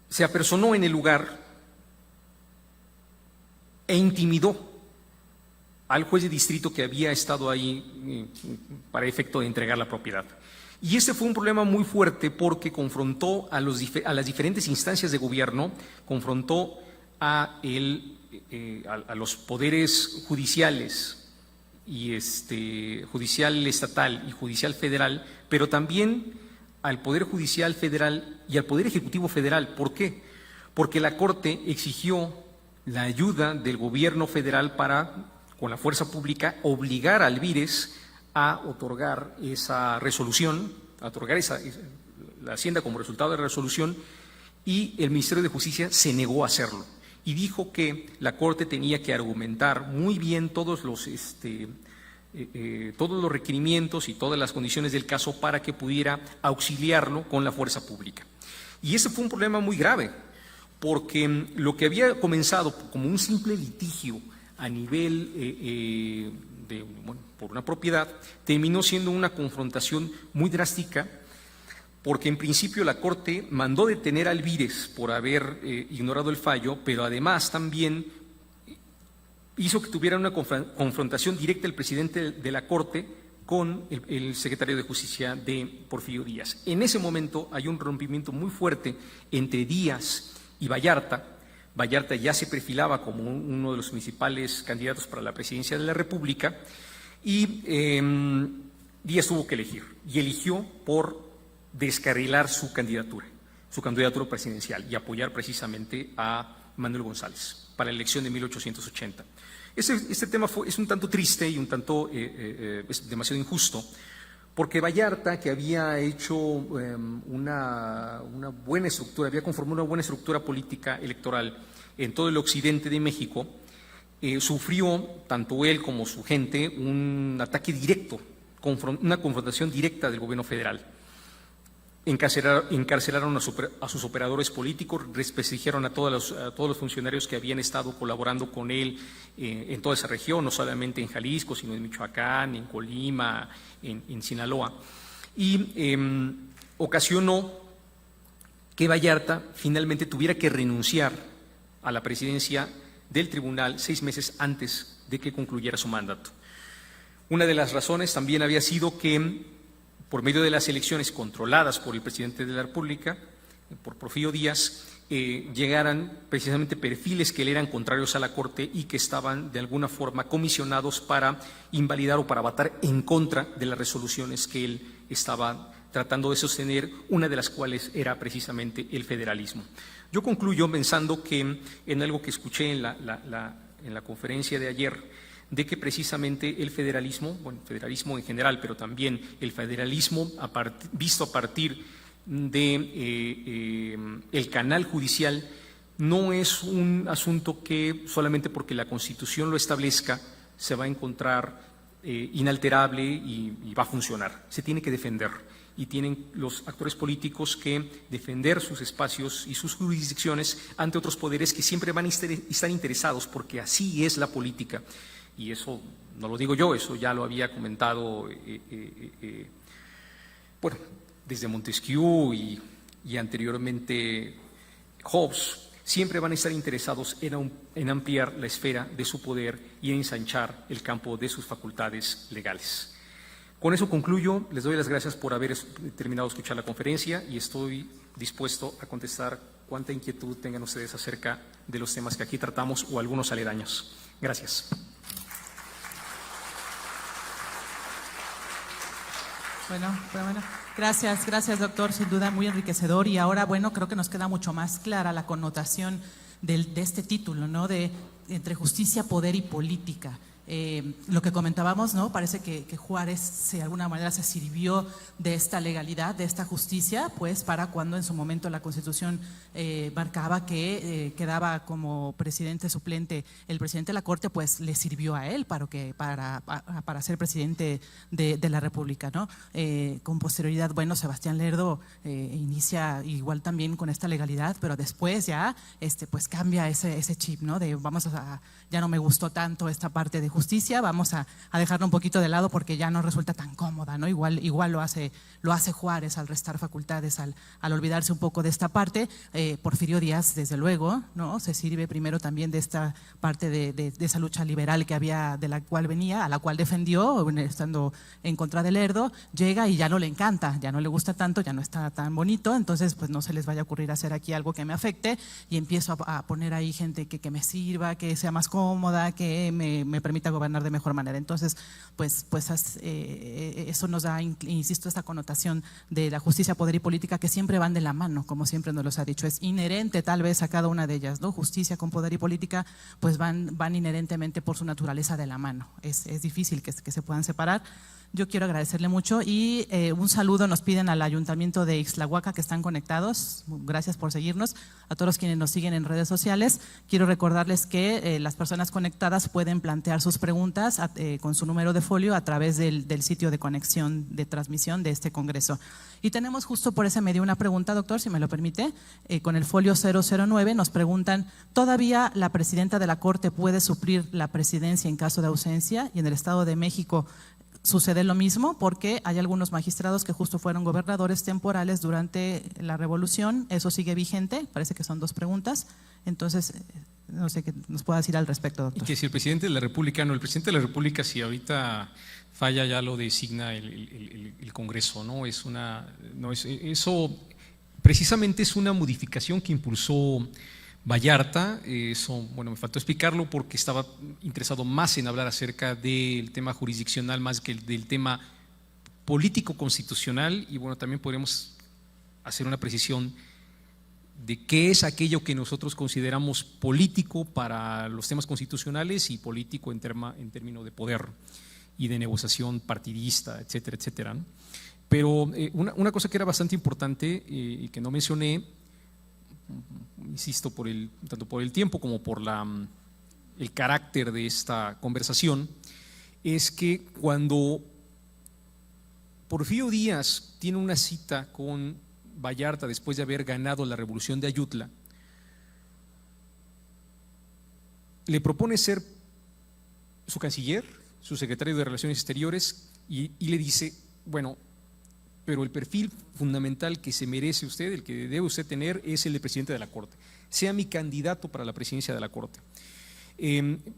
Speaker 2: se apersonó en el lugar e intimidó al juez de distrito que había estado ahí para efecto de entregar la propiedad. Y este fue un problema muy fuerte porque confrontó a las diferentes instancias de gobierno, confrontó a los poderes judiciales, y judicial estatal y judicial federal, pero también al Poder Judicial Federal y al Poder Ejecutivo Federal. ¿Por qué? Porque la Corte exigió la ayuda del gobierno federal para, con la fuerza pública, obligar al Vires a otorgar esa resolución, a otorgar la hacienda como resultado de la resolución, y el Ministerio de Justicia se negó a hacerlo y dijo que la Corte tenía que argumentar muy bien todos los requerimientos y todas las condiciones del caso para que pudiera auxiliarlo con la fuerza pública. Y ese fue un problema muy grave, porque lo que había comenzado como un simple litigio a nivel por una propiedad, terminó siendo una confrontación muy drástica, porque en principio la Corte mandó detener al Vires por haber ignorado el fallo, pero además también hizo que tuviera una confrontación directa el presidente de la Corte con el secretario de Justicia de Porfirio Díaz. En ese momento hay un rompimiento muy fuerte entre Díaz y Vallarta. Vallarta ya se perfilaba como uno de los principales candidatos para la presidencia de la República y Díaz tuvo que elegir, y eligió por descarrilar su candidatura presidencial y apoyar precisamente a Manuel González para la elección de 1880. Este tema es un tanto triste y un tanto es demasiado injusto, porque Vallarta, que había hecho una buena estructura, había conformado una buena estructura política electoral en todo el occidente de México, sufrió, tanto él como su gente, un ataque directo, una confrontación directa del gobierno federal. Encarcelaron a sus operadores políticos, desprestigiaron a todos los funcionarios que habían estado colaborando con él en toda esa región, no solamente en Jalisco, sino en Michoacán, en Colima, en Sinaloa, y ocasionó que Vallarta finalmente tuviera que renunciar a la presidencia del tribunal 6 meses antes de que concluyera su mandato. Una de las razones también había sido que, por medio de las elecciones controladas por el presidente de la República, por Porfirio Díaz, llegaran precisamente perfiles que le eran contrarios a la Corte y que estaban de alguna forma comisionados para invalidar o para votar en contra de las resoluciones que él estaba tratando de sostener, una de las cuales era precisamente el federalismo. Yo concluyo pensando que en algo que escuché en la conferencia de ayer, de que precisamente el federalismo, federalismo en general, pero también el federalismo visto a partir de el canal judicial, no es un asunto que solamente porque la Constitución lo establezca se va a encontrar inalterable y va a funcionar. Se tiene que defender, y tienen los actores políticos que defender sus espacios y sus jurisdicciones ante otros poderes que siempre van a estar interesados, porque así es la política. Y eso no lo digo yo, eso ya lo había comentado desde Montesquieu y anteriormente Hobbes. Siempre van a estar interesados en ampliar la esfera de su poder y en ensanchar el campo de sus facultades legales. Con eso concluyo, les doy las gracias por haber terminado de escuchar la conferencia y estoy dispuesto a contestar cuanta inquietud tengan ustedes acerca de los temas que aquí tratamos o algunos aledaños. Gracias.
Speaker 1: Bueno, gracias doctor, sin duda muy enriquecedor, y ahora creo que nos queda mucho más clara la connotación de este título, ¿no? De entre justicia, poder y política. Lo que comentábamos, ¿no? Parece que Juárez de alguna manera se sirvió de esta legalidad, de esta justicia, pues para cuando en su momento la Constitución marcaba que quedaba como presidente suplente el presidente de la Corte, pues le sirvió a él para ser presidente de la República, ¿no? Con posterioridad, bueno, Sebastián Lerdo inicia igual también con esta legalidad, pero después ya pues cambia ese chip, ¿no? De ya no me gustó tanto esta parte de justicia, vamos a dejarlo un poquito de lado porque ya no resulta tan cómoda, ¿no? Igual lo hace Juárez al restar facultades, al olvidarse un poco de esta parte. Porfirio Díaz, desde luego, ¿no? Se sirve primero también de esta parte de esa lucha liberal que había, de la cual venía, a la cual defendió, estando en contra de Lerdo, llega y ya no le encanta, ya no le gusta tanto, ya no está tan bonito, entonces pues no se les vaya a ocurrir hacer aquí algo que me afecte, y empiezo a poner ahí gente que me sirva, que sea más cómoda, que me permita gobernar de mejor manera. Entonces, pues eso nos da, insisto, esta connotación de la justicia, poder y política, que siempre van de la mano, como siempre nos los ha dicho. Es inherente tal vez a cada una de ellas, ¿no? Justicia con poder y política, pues van inherentemente por su naturaleza de la mano. Es difícil que se puedan separar. Yo quiero agradecerle mucho y un saludo nos piden al Ayuntamiento de Ixtlahuaca, que están conectados. Gracias por seguirnos. A todos quienes nos siguen en redes sociales, quiero recordarles que las personas conectadas pueden plantear sus preguntas con su número de folio a través del sitio de conexión de transmisión de este congreso. Y tenemos justo por ese medio una pregunta, doctor, si me lo permite, con el folio 009 nos preguntan: ¿todavía la presidenta de la Corte puede suplir la presidencia en caso de ausencia? Y en el Estado de México sucede lo mismo, porque hay algunos magistrados que justo fueron gobernadores temporales durante la Revolución. ¿Eso sigue vigente? Parece que son dos preguntas. Entonces, no sé qué nos pueda decir al respecto, doctor.
Speaker 2: Y que si el presidente de la República, no, el presidente de la República, si ahorita falla, ya lo designa el Congreso, ¿no? Eso precisamente es una modificación que impulsó Vallarta. Eso, bueno, me faltó explicarlo porque estaba interesado más en hablar acerca del tema jurisdiccional más que del tema político constitucional, y bueno, también podríamos hacer una precisión de qué es aquello que nosotros consideramos político para los temas constitucionales y político en términos de poder y de negociación partidista, etcétera, etcétera, ¿no? Pero una cosa que era bastante importante y que no mencioné, insisto, tanto por el tiempo como por el carácter de esta conversación, es que cuando Porfirio Díaz tiene una cita con Vallarta después de haber ganado la Revolución de Ayutla, le propone ser su canciller, su secretario de Relaciones Exteriores, y le dice: bueno, pero el perfil fundamental que se merece usted, el que debe usted tener, es el de presidente de la Corte. Sea mi candidato para la presidencia de la Corte.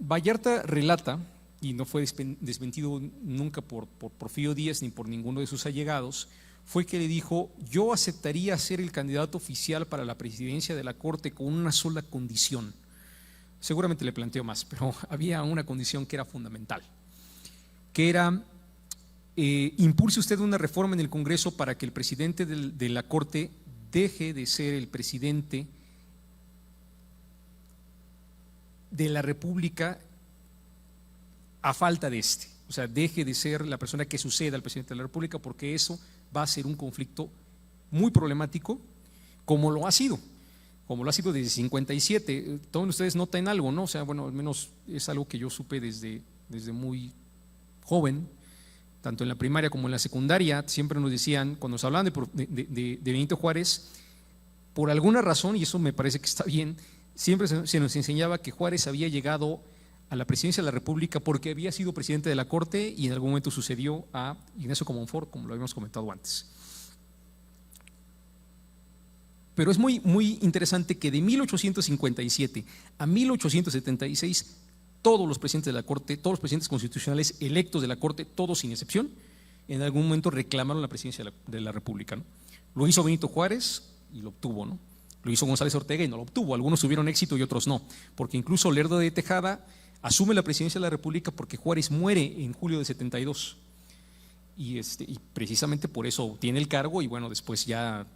Speaker 2: Vallarta relata, y no fue desmentido nunca por Porfirio Díaz ni por ninguno de sus allegados, fue que le dijo: yo aceptaría ser el candidato oficial para la presidencia de la Corte con una sola condición. Seguramente le planteó más, pero había una condición que era fundamental, que era: impulse usted una reforma en el Congreso para que el presidente de la Corte deje de ser el presidente de la República a falta de o sea, deje de ser la persona que suceda al presidente de la República, porque eso va a ser un conflicto muy problemático, como lo ha sido desde 57. Todos ustedes notan algo, ¿no? O sea, bueno, al menos es algo que yo supe desde muy joven, tanto en la primaria como en la secundaria. Siempre nos decían, cuando nos hablaban de Benito Juárez, por alguna razón, y eso me parece que está bien, siempre se nos enseñaba que Juárez había llegado a la presidencia de la República porque había sido presidente de la Corte, y en algún momento sucedió a Ignacio Comonfort, como lo habíamos comentado antes. Pero es muy, muy interesante que de 1857 a 1876 todos los presidentes de la Corte, todos los presidentes constitucionales electos de la Corte, todos sin excepción, en algún momento reclamaron la presidencia de la República, ¿no? Lo hizo Benito Juárez y lo obtuvo, ¿no? Lo hizo González Ortega y no lo obtuvo. Algunos tuvieron éxito y otros no, porque incluso Lerdo de Tejada asume la presidencia de la República porque Juárez muere en julio de 72 y precisamente por eso obtiene el cargo, y bueno, después ya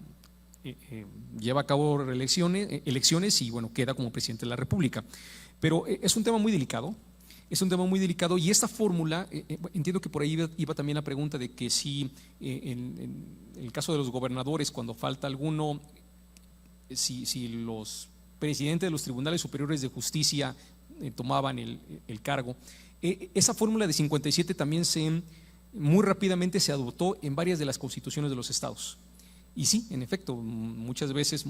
Speaker 2: lleva a cabo elecciones y bueno, queda como presidente de la República. Pero es un tema muy delicado, es un tema muy delicado y esta fórmula, entiendo que por ahí iba también la pregunta de que si en el caso de los gobernadores, cuando falta alguno, si los presidentes de los tribunales superiores de justicia tomaban el cargo. Esa fórmula de 57 también muy rápidamente se adoptó en varias de las constituciones de los estados. Y sí, en efecto, muchas veces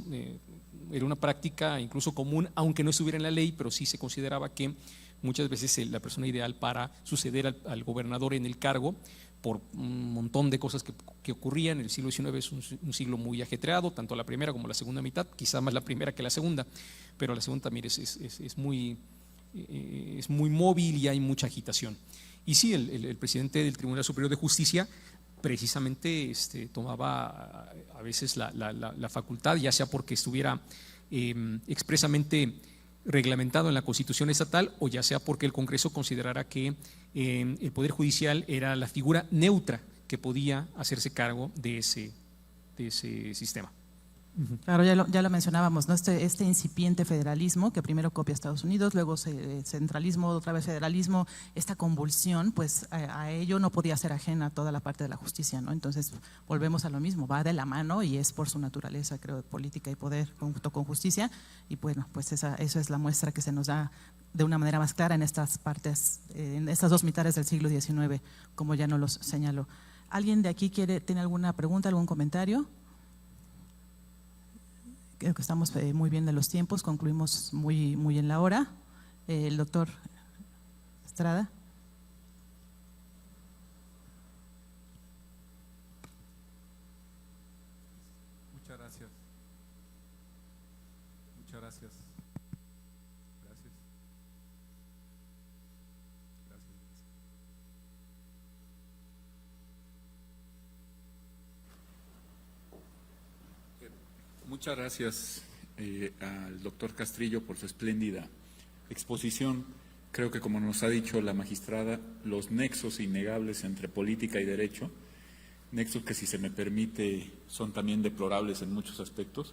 Speaker 2: era una práctica incluso común, aunque no estuviera en la ley, pero sí se consideraba que muchas veces la persona ideal para suceder al gobernador en el cargo, por un montón de cosas que ocurrían. El siglo XIX es un siglo muy ajetreado, tanto la primera como la segunda mitad, quizá más la primera que la segunda, pero la segunda también es muy móvil y hay mucha agitación. Y sí, el presidente del Tribunal Superior de Justicia precisamente tomaba a veces la facultad, ya sea porque estuviera expresamente reglamentado en la Constitución estatal o ya sea porque el Congreso considerara que el Poder Judicial era la figura neutra que podía hacerse cargo de ese sistema.
Speaker 1: Claro, ya lo mencionábamos, ¿no? Este incipiente federalismo que primero copia Estados Unidos, luego centralismo, otra vez federalismo, esta convulsión, pues a ello no podía ser ajena toda la parte de la justicia, ¿no? Entonces volvemos a lo mismo, va de la mano y es por su naturaleza, creo, política y poder junto con justicia, y bueno, pues eso es la muestra que se nos da de una manera más clara en estas partes, en estas dos mitades del siglo XIX, como ya nos los señaló. ¿Alguien de aquí tiene alguna pregunta, algún comentario? Creo que estamos muy bien de los tiempos, concluimos muy en la hora. El doctor Estrada.
Speaker 3: Muchas gracias. Muchas gracias. Gracias. Gracias. Muchas gracias al doctor Castrillo por su espléndida exposición. Creo que, como nos ha dicho la magistrada, los nexos innegables entre política y derecho, nexos que, si se me permite, son también deplorables en muchos aspectos,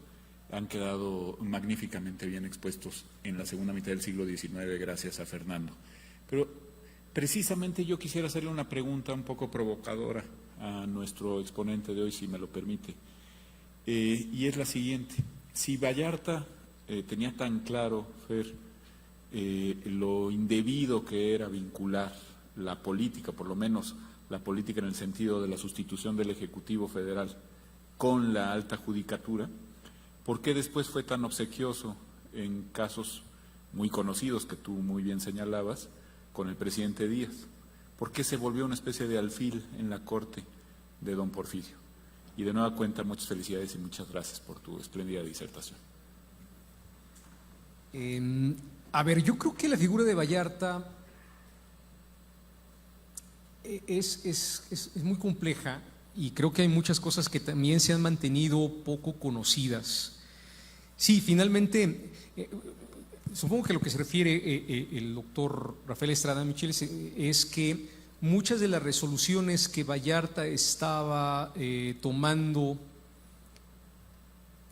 Speaker 3: han quedado magníficamente bien expuestos en la segunda mitad del siglo XIX, gracias a Fernando. Pero precisamente yo quisiera hacerle una pregunta un poco provocadora a nuestro exponente de hoy, si me lo permite. Y es la siguiente: si Vallarta tenía tan claro, Fer, lo indebido que era vincular la política, por lo menos la política en el sentido de la sustitución del Ejecutivo Federal, con la alta judicatura, ¿por qué después fue tan obsequioso en casos muy conocidos que tú muy bien señalabas con el presidente Díaz? ¿Por qué se volvió una especie de alfil en la corte de don Porfirio? Y de nueva cuenta, muchas felicidades y muchas gracias por tu espléndida disertación.
Speaker 2: A ver, yo creo que la figura de Vallarta es muy compleja y creo que hay muchas cosas que también se han mantenido poco conocidas. Sí, finalmente, supongo que lo que se refiere el doctor Rafael Estrada Michel es que muchas de las resoluciones que Vallarta estaba tomando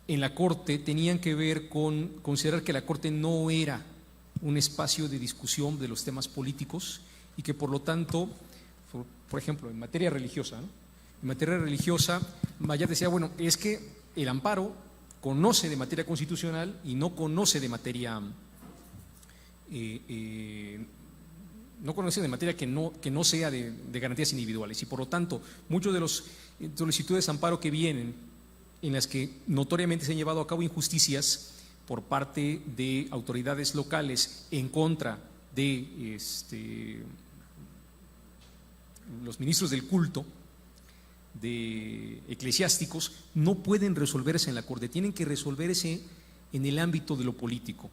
Speaker 2: en la Corte tenían que ver con considerar que la Corte no era un espacio de discusión de los temas políticos y que por lo tanto, por ejemplo, en materia religiosa, ¿no? En materia religiosa, Vallarta decía, bueno, es que el amparo conoce de materia constitucional y no conoce de materia que no sea de garantías individuales, y por lo tanto muchos de los solicitudes de amparo que vienen, en las que notoriamente se han llevado a cabo injusticias por parte de autoridades locales en contra de los ministros del culto, de eclesiásticos, no pueden resolverse en la Corte, tienen que resolverse en el ámbito de lo político,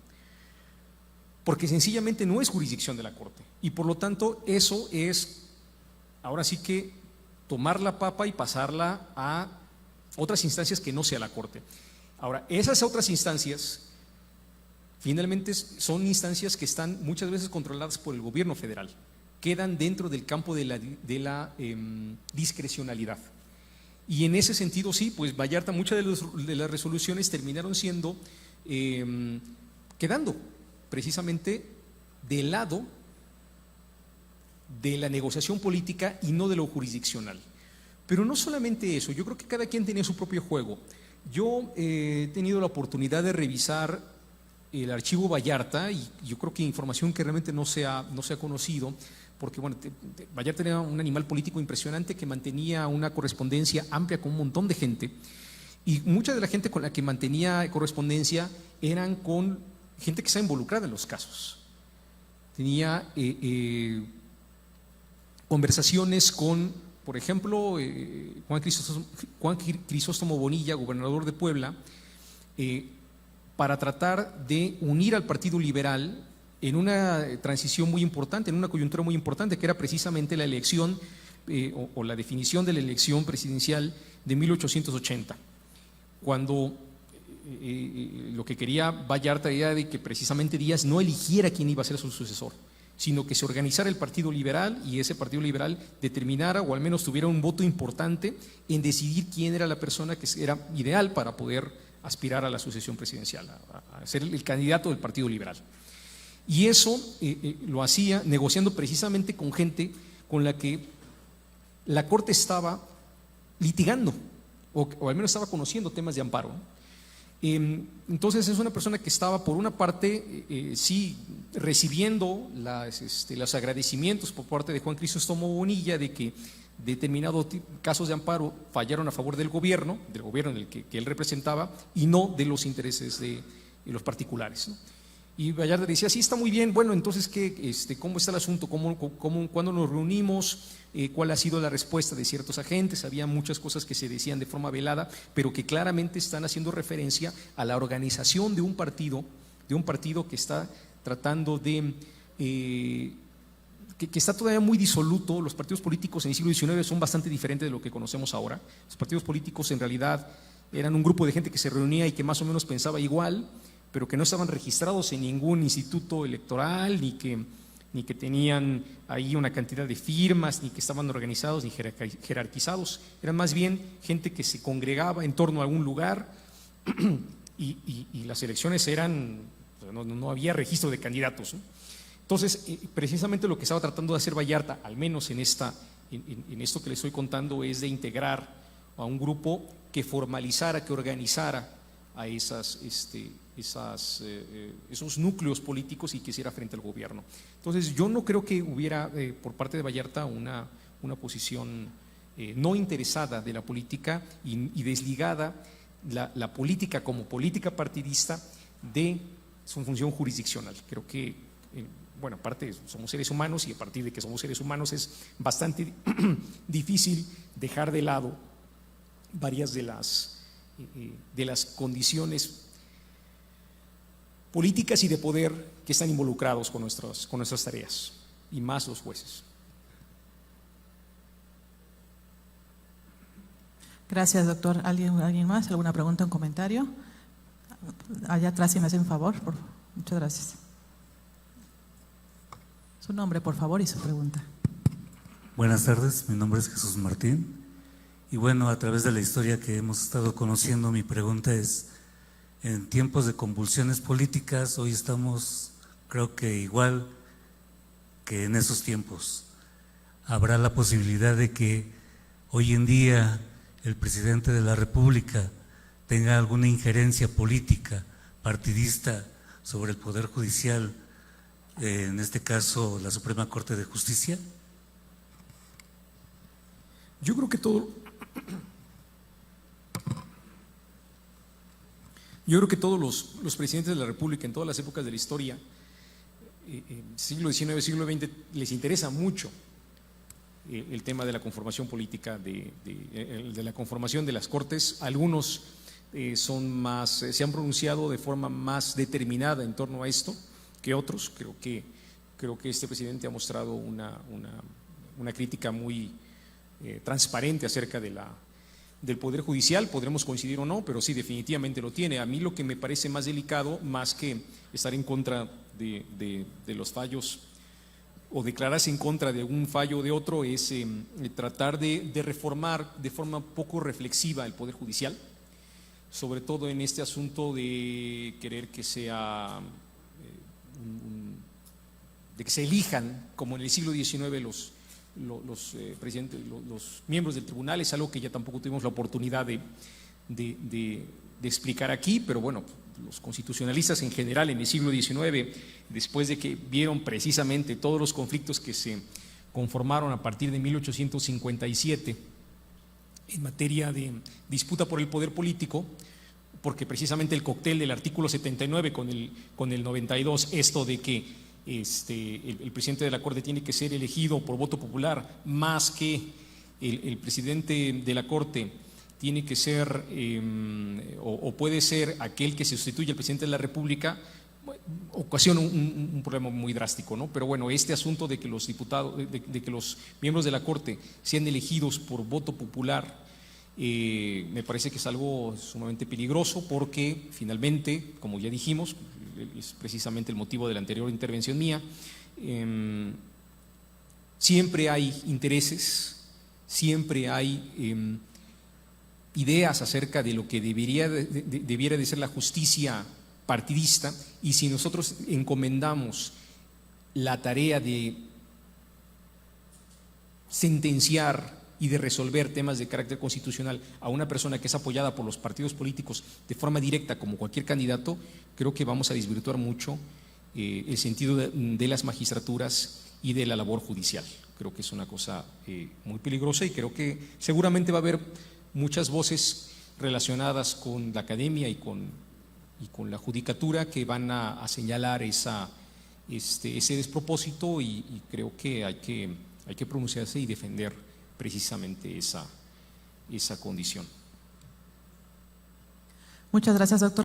Speaker 2: porque sencillamente no es jurisdicción de la Corte, y por lo tanto eso es ahora sí que tomar la papa y pasarla a otras instancias que no sea la Corte. Ahora, esas otras instancias finalmente son instancias que están muchas veces controladas por el gobierno federal, quedan dentro del campo de la discrecionalidad. Y en ese sentido, sí, pues Vallarta, muchas de las resoluciones terminaron siendo, quedando precisamente del lado de la negociación política y no de lo jurisdiccional. Pero no solamente eso, yo creo que cada quien tenía su propio juego. Yo he tenido la oportunidad de revisar el archivo Vallarta y yo creo que información que realmente no se ha conocido, porque bueno, Vallarta era un animal político impresionante que mantenía una correspondencia amplia con un montón de gente, y mucha de la gente con la que mantenía correspondencia eran con gente que está involucrada en los casos. Tenía conversaciones con, por ejemplo, Juan Crisóstomo Bonilla, gobernador de Puebla, para tratar de unir al Partido Liberal en una transición muy importante, en una coyuntura muy importante, que era precisamente la elección o la definición de la elección presidencial de 1880, cuando lo que quería Vallarta era de que precisamente Díaz no eligiera quién iba a ser su sucesor, sino que se organizara el Partido Liberal y ese Partido Liberal determinara o al menos tuviera un voto importante en decidir quién era la persona que era ideal para poder aspirar a la sucesión presidencial, a ser el candidato del Partido Liberal. Y eso lo hacía negociando precisamente con gente con la que la Corte estaba litigando o al menos estaba conociendo temas de amparo. Entonces es una persona que estaba por una parte sí recibiendo los agradecimientos por parte de Juan Crisóstomo Bonilla de que determinados casos de amparo fallaron a favor del gobierno en el que él representaba y no de los intereses de los particulares, ¿no? Y Vallarta decía, sí, está muy bien, bueno, entonces ¿cómo está el asunto? ¿Cuándo nos reunimos? ¿Cuál ha sido la respuesta de ciertos agentes? Había muchas cosas que se decían de forma velada, pero que claramente están haciendo referencia a la organización de un partido que está tratando de que está todavía muy disoluto. Los partidos políticos en el siglo XIX son bastante diferentes de lo que conocemos ahora. Los partidos políticos en realidad eran un grupo de gente que se reunía y que más o menos pensaba igual, pero que no estaban registrados en ningún instituto electoral, ni que tenían ahí una cantidad de firmas, ni que estaban organizados ni jerarquizados. Eran más bien gente que se congregaba en torno a algún lugar y las elecciones eran, no había registro de candidatos, ¿no? Entonces, precisamente lo que estaba tratando de hacer Vallarta, al menos en esto que les estoy contando, es de integrar a un grupo que formalizara, que organizara a esos núcleos políticos y que hiciera frente al gobierno. Entonces, yo no creo que hubiera por parte de Vallarta una posición no interesada de la política y desligada la política como política partidista de su función jurisdiccional. Creo que bueno, aparte somos seres humanos y a partir de que somos seres humanos es bastante difícil dejar de lado varias de las condiciones políticas y de poder que están involucrados con nuestras tareas, y más los jueces.
Speaker 1: Gracias, doctor. ¿Alguien más? ¿Alguna pregunta o un comentario? Allá atrás, si me hacen un favor. Muchas gracias. Su nombre, por favor, y su pregunta.
Speaker 4: Buenas tardes, mi nombre es Jesús Martín. Y bueno, a través de la historia que hemos estado conociendo, mi pregunta es, en tiempos de convulsiones políticas, hoy estamos, creo que igual que en esos tiempos. ¿Habrá la posibilidad de que hoy en día el presidente de la República tenga alguna injerencia política, partidista, sobre el Poder Judicial, en este caso la Suprema Corte de Justicia?
Speaker 2: Yo creo que todos los presidentes de la República en todas las épocas de la historia, siglo XIX, siglo XX, les interesa mucho el tema de la conformación política, de la conformación de las Cortes. Algunos se han pronunciado de forma más determinada en torno a esto que otros. Creo que este presidente ha mostrado una crítica muy transparente acerca del Poder Judicial. Podremos coincidir o no, pero sí, definitivamente lo tiene. A mí lo que me parece más delicado, más que estar en contra de los fallos o declararse en contra de un fallo o de otro, es tratar de reformar de forma poco reflexiva el Poder Judicial, sobre todo en este asunto de querer que sea que se elijan, como en el siglo XIX, los miembros del tribunal, es algo que ya tampoco tuvimos la oportunidad de explicar aquí, pero bueno, los constitucionalistas en general en el siglo XIX, después de que vieron precisamente todos los conflictos que se conformaron a partir de 1857 en materia de disputa por el poder político, porque precisamente el cóctel del artículo 79 con el 92, esto de que el presidente de la Corte tiene que ser elegido por voto popular, más que el presidente de la Corte tiene que ser o puede ser aquel que se sustituye al presidente de la República, ocasiona un problema muy drástico, ¿no? Pero bueno, este asunto de que los diputados, de que los miembros de la Corte sean elegidos por voto popular, me parece que es algo sumamente peligroso, porque finalmente, como ya dijimos, es precisamente el motivo de la anterior intervención mía, siempre hay intereses, siempre hay ideas acerca de lo que debiera de ser la justicia partidista, y si nosotros encomendamos la tarea de sentenciar y de resolver temas de carácter constitucional a una persona que es apoyada por los partidos políticos de forma directa como cualquier candidato, creo que vamos a desvirtuar mucho el sentido de las magistraturas y de la labor judicial. Creo que es una cosa muy peligrosa, y creo que seguramente va a haber muchas voces relacionadas con la academia y con la judicatura que van a señalar ese despropósito, y creo que hay que pronunciarse y defender precisamente esa condición.
Speaker 1: Muchas gracias, doctor.